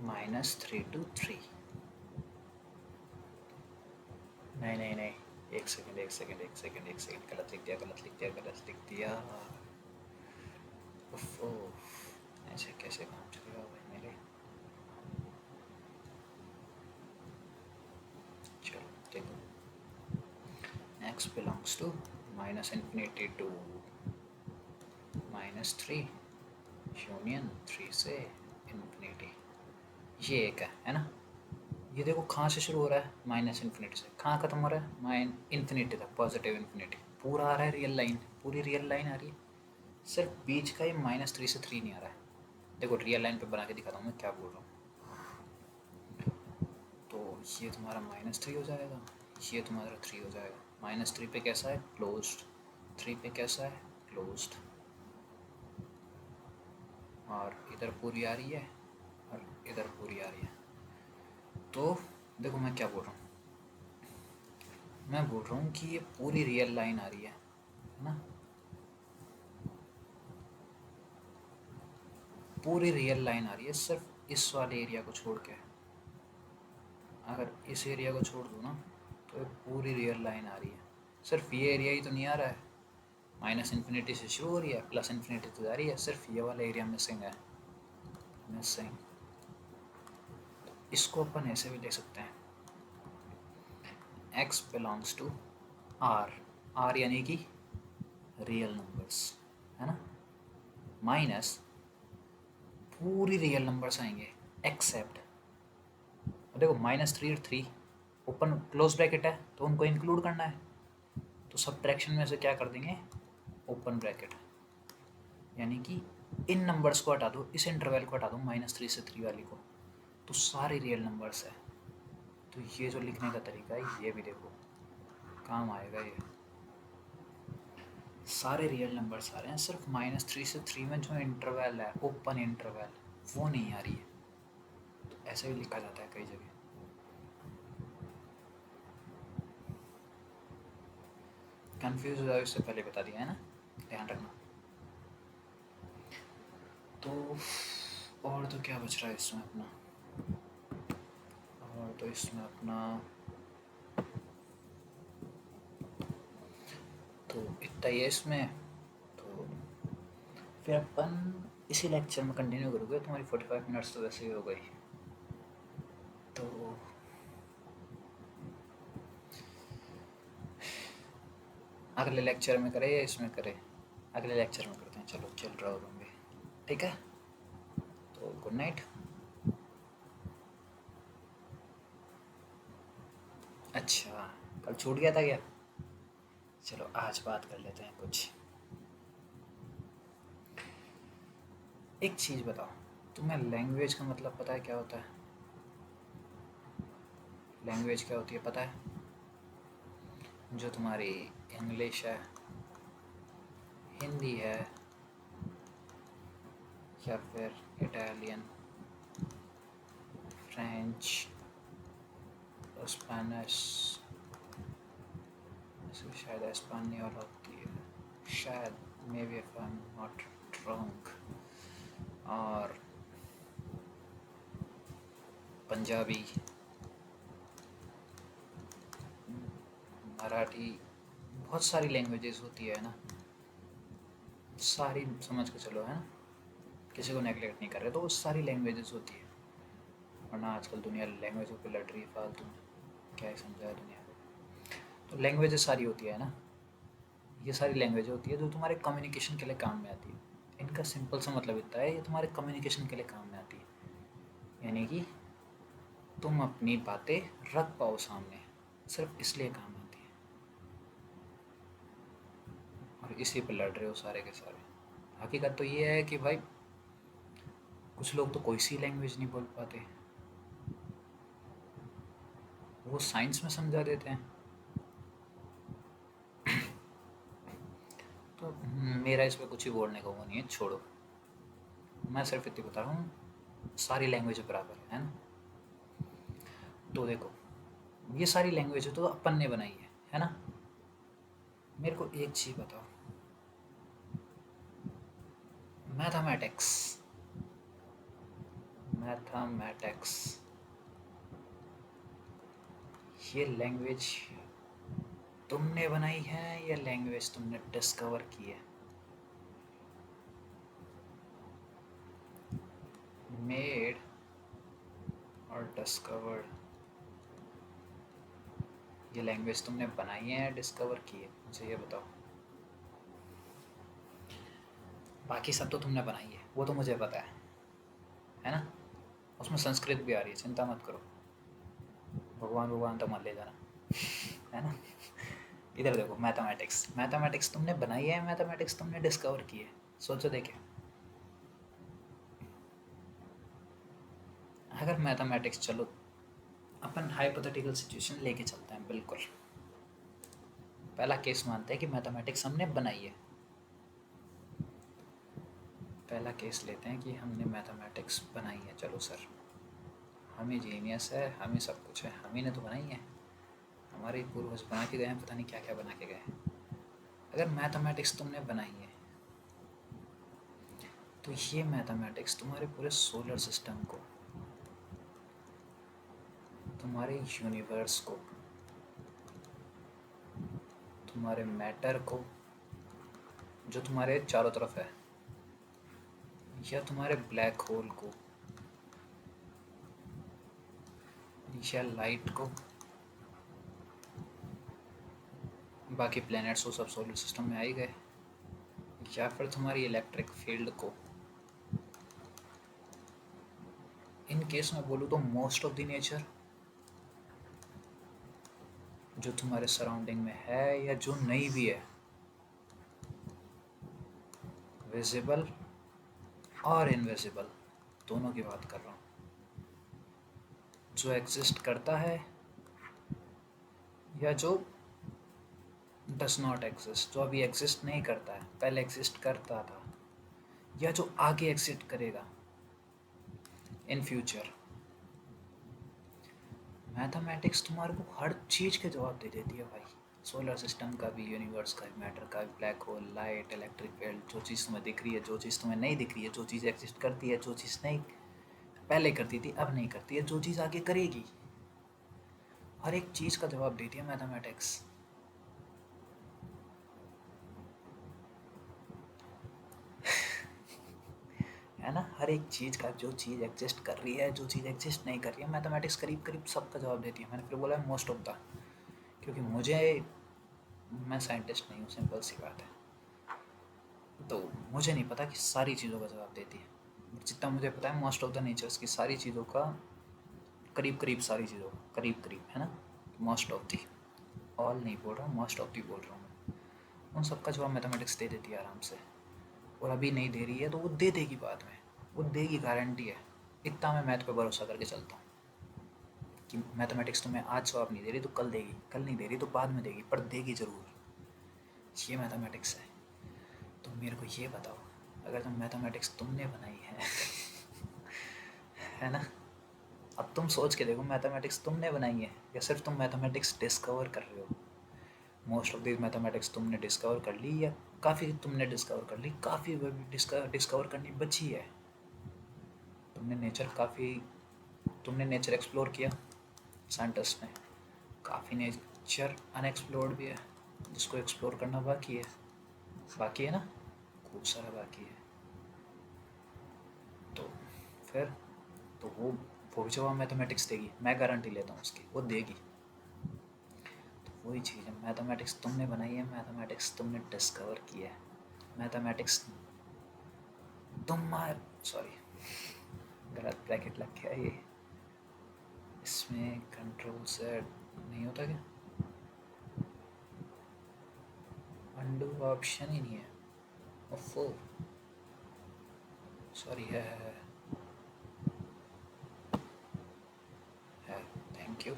-3 to 3। नहीं, एक सेकंड, गलत लिख दिया। उफ़, ऐसे कैसे काम चलेगा भाई मेरे। चलो देखो, x belongs to -∞ to -3 union 3 से इन्फिनिटी। ये एक है ना। ये देखो कहाँ से शुरू हो रहा है? -∞ से। कहाँ ख़त्म हो रहा है? इन्फिनिटी तक, पॉजिटिव इन्फिनिटी। पूरा आ रहा है रियल लाइन, पूरी रियल लाइन आ रही है। सिर्फ बीच का ही -3 से 3 नहीं आ रहा है। देखो रियल लाइन पे बना के दिखाता हूँ मैं क्या बोल रहा हूँ। तो ये तुम्हारा -3 हो जाएगा, ये तुम्हारा 3 हो जाएगा। -3 पे कैसा है? क्लोज्ड। 3 पे कैसा है? क्लोज्ड। और इधर पूरी आ रही है और इधर पूरी आ रही है। तो देखो मैं क्या बोल रहा हूँ, मैं बोल रहा हूँ कि ये पूरी रियल लाइन आ रही है ना, पूरी रियल लाइन आ रही है सिर्फ इस वाले एरिया को छोड़ के। अगर इस एरिया को छोड़ दूँ ना तो ये पूरी रियल लाइन आ रही है। सिर्फ ये एरिया ही तो नहीं आ रहा है, -∞ से शुरू हो रही है, +∞ तो जा रही है, सिर्फ ये वाला एरिया मिसिंग है, मिसिंग। इसको अपन ऐसे भी ले सकते हैं, x बिलोंग्स टू r यानी कि रियल नंबर्स, है ना, माइनस पूरी रियल नंबर्स आएंगे एक्सेप्ट। देखो -3 और 3 ओपन क्लोज ब्रैकेट है, तो उनको इंक्लूड करना है, तो सब्ट्रैक्शन में से क्या कर देंगे? Open bracket. यानी कि इन नंबर्स को हटा दो, इस इंटरवल को हटा दो, -3 से 3 वाली को, तो सारे रियल नंबर्स है। तो ये जो लिखने का तरीका है ये भी देखो काम आएगा। ये सारे रियल नंबर्स आ रहे हैं, सिर्फ -3 से 3 में जो इंटरवल है, ओपन इंटरवल, वो नहीं आ रही है। तो ऐसे भी लिखा जाता है कई जगह। कंफ्यूज हो जाओ इससे पहले बता दिया है ना, ध्यान रखना। तो और तो क्या बच रहा है इसमें अपना, और तो इसमें अपना तो इतना ही है इसमें। तो फिर अपन इसी लेक्चर में कंटिन्यू करोगे, तुम्हारी 45 मिनट्स तो वैसे ही हो गई। तो अगले लेक्चर में करें या इसमें करें? अगले लेक्चर में करते हैं। चलो चल रहा हो भी, ठीक है। तो गुड नाइट। अच्छा, कल छूट गया था क्या? चलो आज बात कर लेते हैं कुछ। एक चीज़ बताओ, तुम्हें लैंग्वेज का मतलब पता है क्या होता है? लैंग्वेज क्या होती है पता है? जो तुम्हारी इंग्लिश है, हिंदी है या फिर इटालियन, फ्रेंच, स्पेनिश, शायद एस्पानियल होती है शायद, may be if I am not wrong, और पंजाबी, मराठी, बहुत सारी लैंग्वेजेस होती है ना, सारी समझ के चलो है ना, किसी को नेगलेक्ट नहीं कर रहे, तो वो सारी लैंग्वेजेस होती है। वरना आजकल दुनिया लैंग्वेजों पे लड़ रही है फालतू में, क्या ही समझाए दुनिया को। तो लैंग्वेजेस सारी होती है ना, ये सारी लैंग्वेज होती है जो तुम्हारे कम्युनिकेशन के लिए काम में आती है। इनका सिंपल सा मतलब इतना है, ये तुम्हारे कम्युनिकेशन के लिए काम में आती है, यानी कि तुम अपनी बातें रख पाओ सामने, सिर्फ इसलिए काम आती है, और इसी पे लड़ रहे हो सारे के सारे। हकीकत तो ये है कि भाई कुछ लोग तो कोई सी लैंग्वेज नहीं बोल पाते, वो साइंस में समझा देते हैं। तो मेरा इस पर कुछ ही बोलने का वो नहीं है, छोड़ो। मैं सिर्फ इतनी बता रहा हूँ, सारी लैंग्वेज बराबर है ना। तो देखो, ये सारी लैंग्वेज तो अपन ने बनाई है ना। मेरे को एक चीज़ बताओ, मैथमेटिक्स, मैथमेटिक्स ये लैंग्वेज तुमने बनाई है या लैंग्वेज तुमने डिस्कवर की है? मेड और डिस्कवर्ड, ये लैंग्वेज तुमने बनाई है या डिस्कवर की है, मुझे ये बताओ। बाकी सब तो तुमने बनाई है, वो तो मुझे पता है ना। उसमें संस्कृत भी आ रही है, चिंता मत करो, भगवान भगवान तो मान ले जाना, है ना। इधर देखो, मैथमेटिक्स, मैथमेटिक्स तुमने बनाई है, मैथमेटिक्स तुमने डिस्कवर की है, सोचो देखे। अगर मैथमेटिक्स, चलो अपन हाइपोथेटिकल सिचुएशन लेके चलते हैं, बिल्कुल पहला केस मानते हैं कि मैथमेटिक्स हमने बनाई है। पहला केस लेते हैं कि हमने मैथमेटिक्स बनाई है, चलो सर हम ही जीनियस है, हम ही सब कुछ है, हम ही ने तो बनाई है, हमारे पूर्वज बना के गए हैं, पता नहीं क्या क्या बना के गए हैं। अगर मैथमेटिक्स तुमने बनाई है, तो ये मैथमेटिक्स तुम्हारे पूरे सोलर सिस्टम को, तुम्हारे यूनिवर्स को, तुम्हारे मैटर को जो तुम्हारे चारों तरफ है, या तुम्हारे ब्लैक होल को, या लाइट को, बाकी प्लैनेट्स वो सब सोलर सिस्टम में आ ही गए, या फिर तुम्हारी इलेक्ट्रिक फील्ड को, इन केस में बोलूँ तो मोस्ट ऑफ द नेचर जो तुम्हारे सराउंडिंग में है या जो नहीं भी है, विजिबल और इनविजिबल दोनों की बात कर रहा हूँ, जो एग्जिस्ट करता है या जो डस नॉट एग्जिस्ट, जो अभी एग्जिस्ट नहीं करता है, पहले एग्जिस्ट करता था, या जो आगे एग्जिस्ट करेगा इन फ्यूचर। मैथमेटिक्स तुम्हारे को हर चीज़ के जवाब दे देती है भाई, सोलर सिस्टम का भी, यूनिवर्स का भी, मैटर का भी, black hole, light, electric field, जो चीज़ तुम्हें दिख रही है, जो चीज़ तुम्हें नहीं दिख रही है, जो चीज़ एग्जिस्ट करती है, जो चीज़ नहीं पहले करती थी अब नहीं करती है, जो चीज़ आगे करेगी, हर एक चीज़ का जवाब देती है मैथमेटिक्स। है ना, हर एक चीज़ का, जो चीज़ एग्जिस्ट कर रही है, जो चीज़ एग्जिस्ट नहीं कर रही है, मैथमेटिक्स करीब करीब सबका जवाब देती है। मैंने फिर बोला मोस्ट ऑफ द, क्योंकि मैं साइंटिस्ट नहीं हूँ, सिंपल सी बात है, तो मुझे नहीं पता कि सारी चीज़ों का जवाब देती है। जितना मुझे पता है मोस्ट ऑफ द नेचर्स की सारी चीज़ों का, करीब करीब सारी चीज़ों का, करीब करीब, है ना, मोस्ट ऑफ दी, ऑल नहीं बोल रहा हूँ, मोस्ट ऑफ दी बोल रहा हूँ मैं, उन सबका जवाब मैथमेटिक्स दे देती है आराम से। और अभी नहीं दे रही है तो वो दे देगी बाद में, वो देगी, गारंटी है। इतना मैं मैथ पे भरोसा करके चलता हूँ कि मैथमेटिक्स तुम्हें आज जवाब नहीं दे रही तो कल देगी, कल नहीं दे रही तो बाद में देगी, पर देगी ज़रूर। ये मैथमेटिक्स है। तो मेरे को ये बताओ, अगर तुम मैथमेटिक्स तुमने बनाई है ना, अब तुम सोच के देखो, मैथमेटिक्स तुमने बनाई है या सिर्फ तुम मैथमेटिक्स डिस्कवर कर रहे हो? मोस्ट ऑफ दिस मैथमेटिक्स तुमने डिस्कवर कर ली या काफ़ी तुमने डिस्कवर कर ली, काफ़ी डिस्कवर करनी बची है। तुमने नेचर एक्सप्लोर किया साइंटिस्ट ने, काफ़ी नेचर अनएक्सप्लोर्ड भी है जिसको एक्सप्लोर करना बाकी है ना, खूब सारा बाकी है। तो फिर तो वो भी जवाब मैथमेटिक्स देगी, मैं गारंटी लेता हूँ उसकी, वो देगी। तो वही चीज़ है, मैथमेटिक्स तुमने बनाई है, मैथमेटिक्स तुमने डिस्कवर किया है, मैथमेटिक्स सॉरी गलत ब्रैकेट लग गया ये, इसमें कंट्रोल सेट नहीं होता क्या? अंडू ऑप्शन ही नहीं है। ओफो सॉरी, है थैंक यू।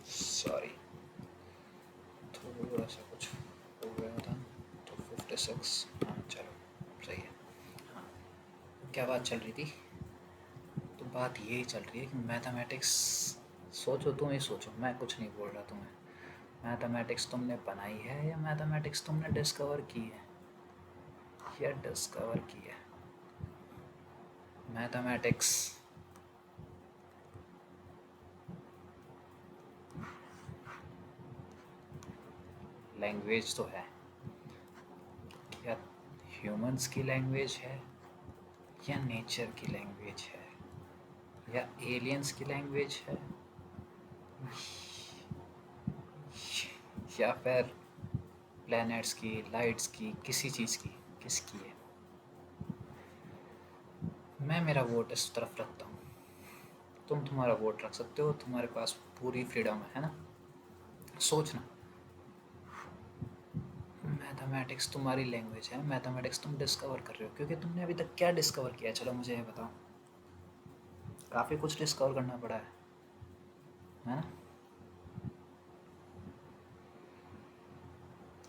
सॉरी, थोड़ा सा कुछ हो गया था। तो 56, हाँ चलो सही है। हाँ, क्या बात चल रही थी? तो बात यही चल रही है कि मैथमेटिक्स, सोचो, तुम ही सोचो, मैं कुछ नहीं बोल रहा तुम्हें। मैथमेटिक्स तुमने बनाई है या मैथमेटिक्स तुमने डिस्कवर की है? या डिस्कवर की है मैथमेटिक्स? लैंग्वेज तो है, क्या ह्यूमंस की लैंग्वेज है या नेचर की लैंग्वेज है या एलियंस की लैंग्वेज है या फिर प्लैनेट्स की, लाइट्स की, किसी चीज़ की, किसकी है? मैं मेरा वोट इस तरफ रखता हूँ, तुम तुम्हारा वोट रख सकते हो, तुम्हारे पास पूरी फ्रीडम है ना? सोचना, मैथमेटिक्स तुम्हारी लैंग्वेज है, मैथमेटिक्स तुम डिस्कवर कर रहे हो, क्योंकि तुमने अभी तक क्या डिस्कवर किया? चलो मुझे ये बताओ। काफ़ी कुछ डिस्कवर करना पड़ा है ना?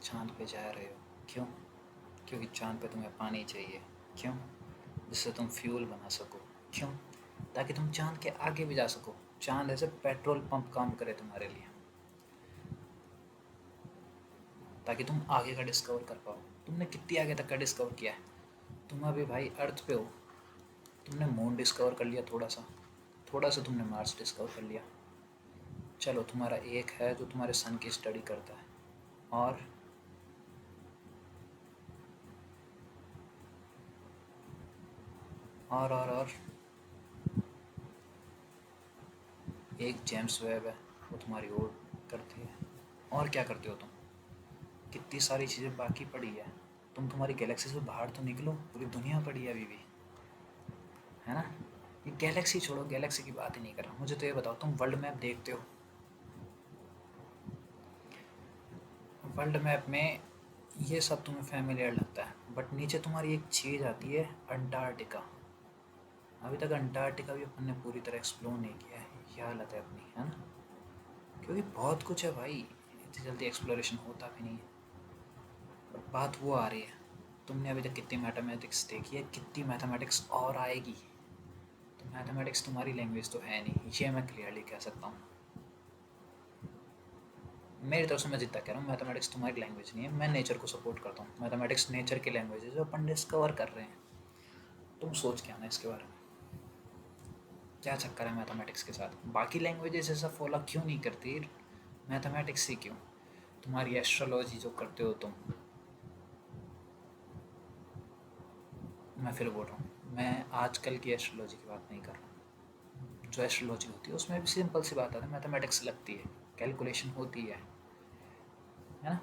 चांद पे जा रहे हो, क्यों? क्योंकि चांद पे तुम्हें पानी चाहिए, क्यों? जिससे तुम फ्यूल बना सको, क्यों? ताकि तुम चांद के आगे भी जा सको, चांद ऐसे पेट्रोल पंप काम करे तुम्हारे लिए, ताकि तुम आगे का डिस्कवर कर पाओ। तुमने कितनी आगे तक का डिस्कवर किया है? तुम अभी भाई अर्थ पे हो, तुमने मून डिस्कवर कर लिया, थोड़ा सा तुमने मार्स डिस्कवर कर लिया। चलो, तुम्हारा एक है जो तुम्हारे सन की स्टडी करता है, और और एक जेम्स वेब है, वो तुम्हारी और करती है। और क्या करते हो तुम? कितनी सारी चीज़ें बाकी पड़ी है, तुम्हारी गैलेक्सी से बाहर तो निकलो, पूरी दुनिया पड़ी है अभी भी, है ना? ये गैलेक्सी छोड़ो, गैलेक्सी की बात ही नहीं कर रहा, मुझे तो ये बताओ, तुम वर्ल्ड मैप देखते हो? वर्ल्ड मैप में ये सब तुम्हें फैमिलियर लगता है, बट नीचे तुम्हारी एक चीज़ आती है, अंटार्कटिका। अभी तक अंटार्कटिका भी अपन ने पूरी तरह एक्सप्लोर नहीं किया है, ये हालत है अपनी, है ना? क्योंकि बहुत कुछ है भाई, इतनी जल्दी एक्सप्लोरेशन होता भी नहीं है। बट बात वो आ रही है, तुमने अभी तक कितनी मैथमेटिक्स देखी है, कितनी मैथमेटिक्स और आएगी? तो मैथमेटिक्स तुम्हारी लैंग्वेज तो है नहीं, ये मैं क्लियरली कह सकता हूँ। मेरी तरफ से मैं जितना कह रहा हूँ, मैथमेटिक्स तुम्हारी लैंग्वेज नहीं है, मैं नेचर को सपोर्ट करता हूँ, मैथमेटिक्स नेचर की लैंग्वेज है जो अपन डिस्कवर कर रहे हैं। तुम सोच के आना इसके बारे में, क्या चक्कर है मैथमेटिक्स के साथ? बाकी लैंग्वेजेस ऐसा फॉलो क्यों नहीं करती, मैथमेटिक्स ही क्यों? तुम्हारी एस्ट्रोलॉजी जो करते हो तुम, मैं फिर बोल रहा हूँ, मैं आजकल की एस्ट्रोलॉजी की बात नहीं कर रहा। जो एस्ट्रोलॉजी होती है उसमें भी सिंपल सी बात है, मैथमेटिक्स लगती है, कैलकुलेशन होती है ना?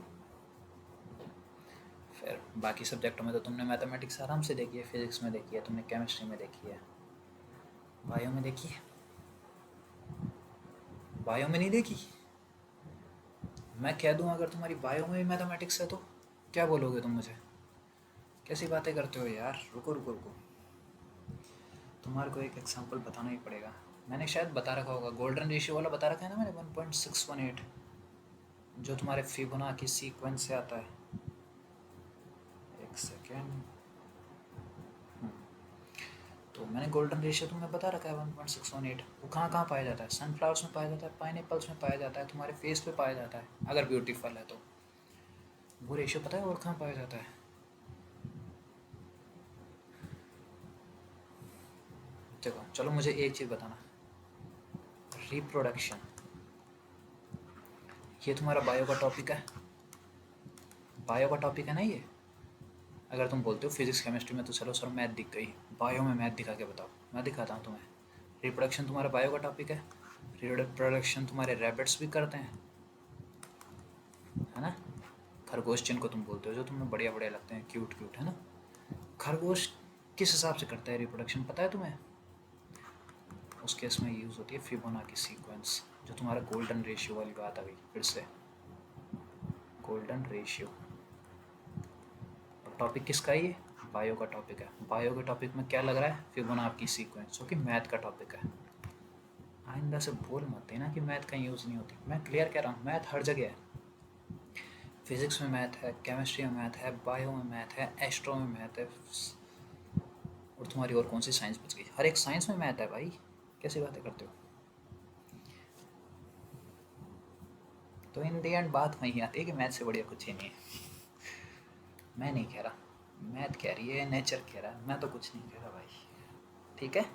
फिर बाकी सब्जेक्टों में तो तुमने मैथमेटिक्स आराम से देखी है, फिजिक्स में देखी है तुमने, केमिस्ट्री में देखी है, बायो में देखी है? बायो में नहीं देखी? मैं कह दूं अगर तुम्हारी बायो में भी मैथमेटिक्स है तो क्या बोलोगे तुम मुझे? कैसी बातें करते हो यार, रुको रुको रुको, तुम्हारे को एक एग्जांपल बताना ही पड़ेगा। मैंने शायद बता रखा होगा, गोल्डन रेशियो वाला बता रखा है ना मैंने, 1.618, जो तुम्हारे फिबोनाची सीक्वेंस से आता है। एक सेकेंड, तो मैंने गोल्डन रेशियो तुम्हें बता रखा है 1.618। वो कहाँ कहाँ पाया जाता है? सनफ्लावर्स में पाया जाता है, पाइनएप्पल्स में पाया जाता है, तुम्हारे फेस पे पाया जाता है अगर ब्यूटीफुल है तो। वो रेशियो पता है और कहाँ पाया जाता है? देखो चलो मुझे एक चीज़ बताना, रिप्रोडक्शन, ये तुम्हारा बायो का टॉपिक है, बायो का टॉपिक है ना ये। अगर तुम बोलते हो फिजिक्स केमिस्ट्री में तो चलो सर मैथ दिख गई, बायो में मैथ दिखा के बताओ, मैं दिखाता हूँ तुम्हें। रिप्रोडक्शन तुम्हारा बायो का टॉपिक है, रिप्रोडक्शन तुम्हारे रैबिट्स भी करते हैं, है ना? खरगोश जिनको तुम बोलते हो, जो तुम्हें बढ़िया बढ़िया लगते हैं, क्यूट क्यूट, है ना? खरगोश किस हिसाब से करता है रिप्रोडक्शन, पता है तुम्हें? उस केस में यूज़ होती है फिबोनाची सीक्वेंस, जो तुम्हारा गोल्डन रेशियो वाली बात आ गई फिर से, गोल्डन रेशियो। और टॉपिक किसका है ये? बायो का टॉपिक है। बायो के टॉपिक में क्या लग रहा है? फिबोनाची सीक्वेंस, जो कि मैथ का टॉपिक है। आइंदा से बोल मत देना कि मैथ का यूज़ नहीं होती, मैं क्लियर कह रहा हूँ, मैथ हर जगह है। फिजिक्स में मैथ है, केमिस्ट्री में मैथ है, बायो में मैथ है, एस्ट्रो में मैथ है, और तुम्हारी और कौन सी साइंस बच गई? हर एक साइंस में मैथ है भाई, कैसी बातें करते हो? तो इन दी एंड बात वहीं आती है कि मैथ से बढ़िया कुछ ही नहीं है। मैं नहीं कह रहा, मैथ कह रही है, नेचर कह रहा है, मैं तो कुछ नहीं कह रहा भाई। ठीक है,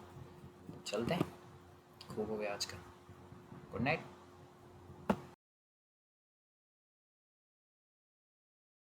चलते हैं, खूब हो गया आज का, गुड नाइट।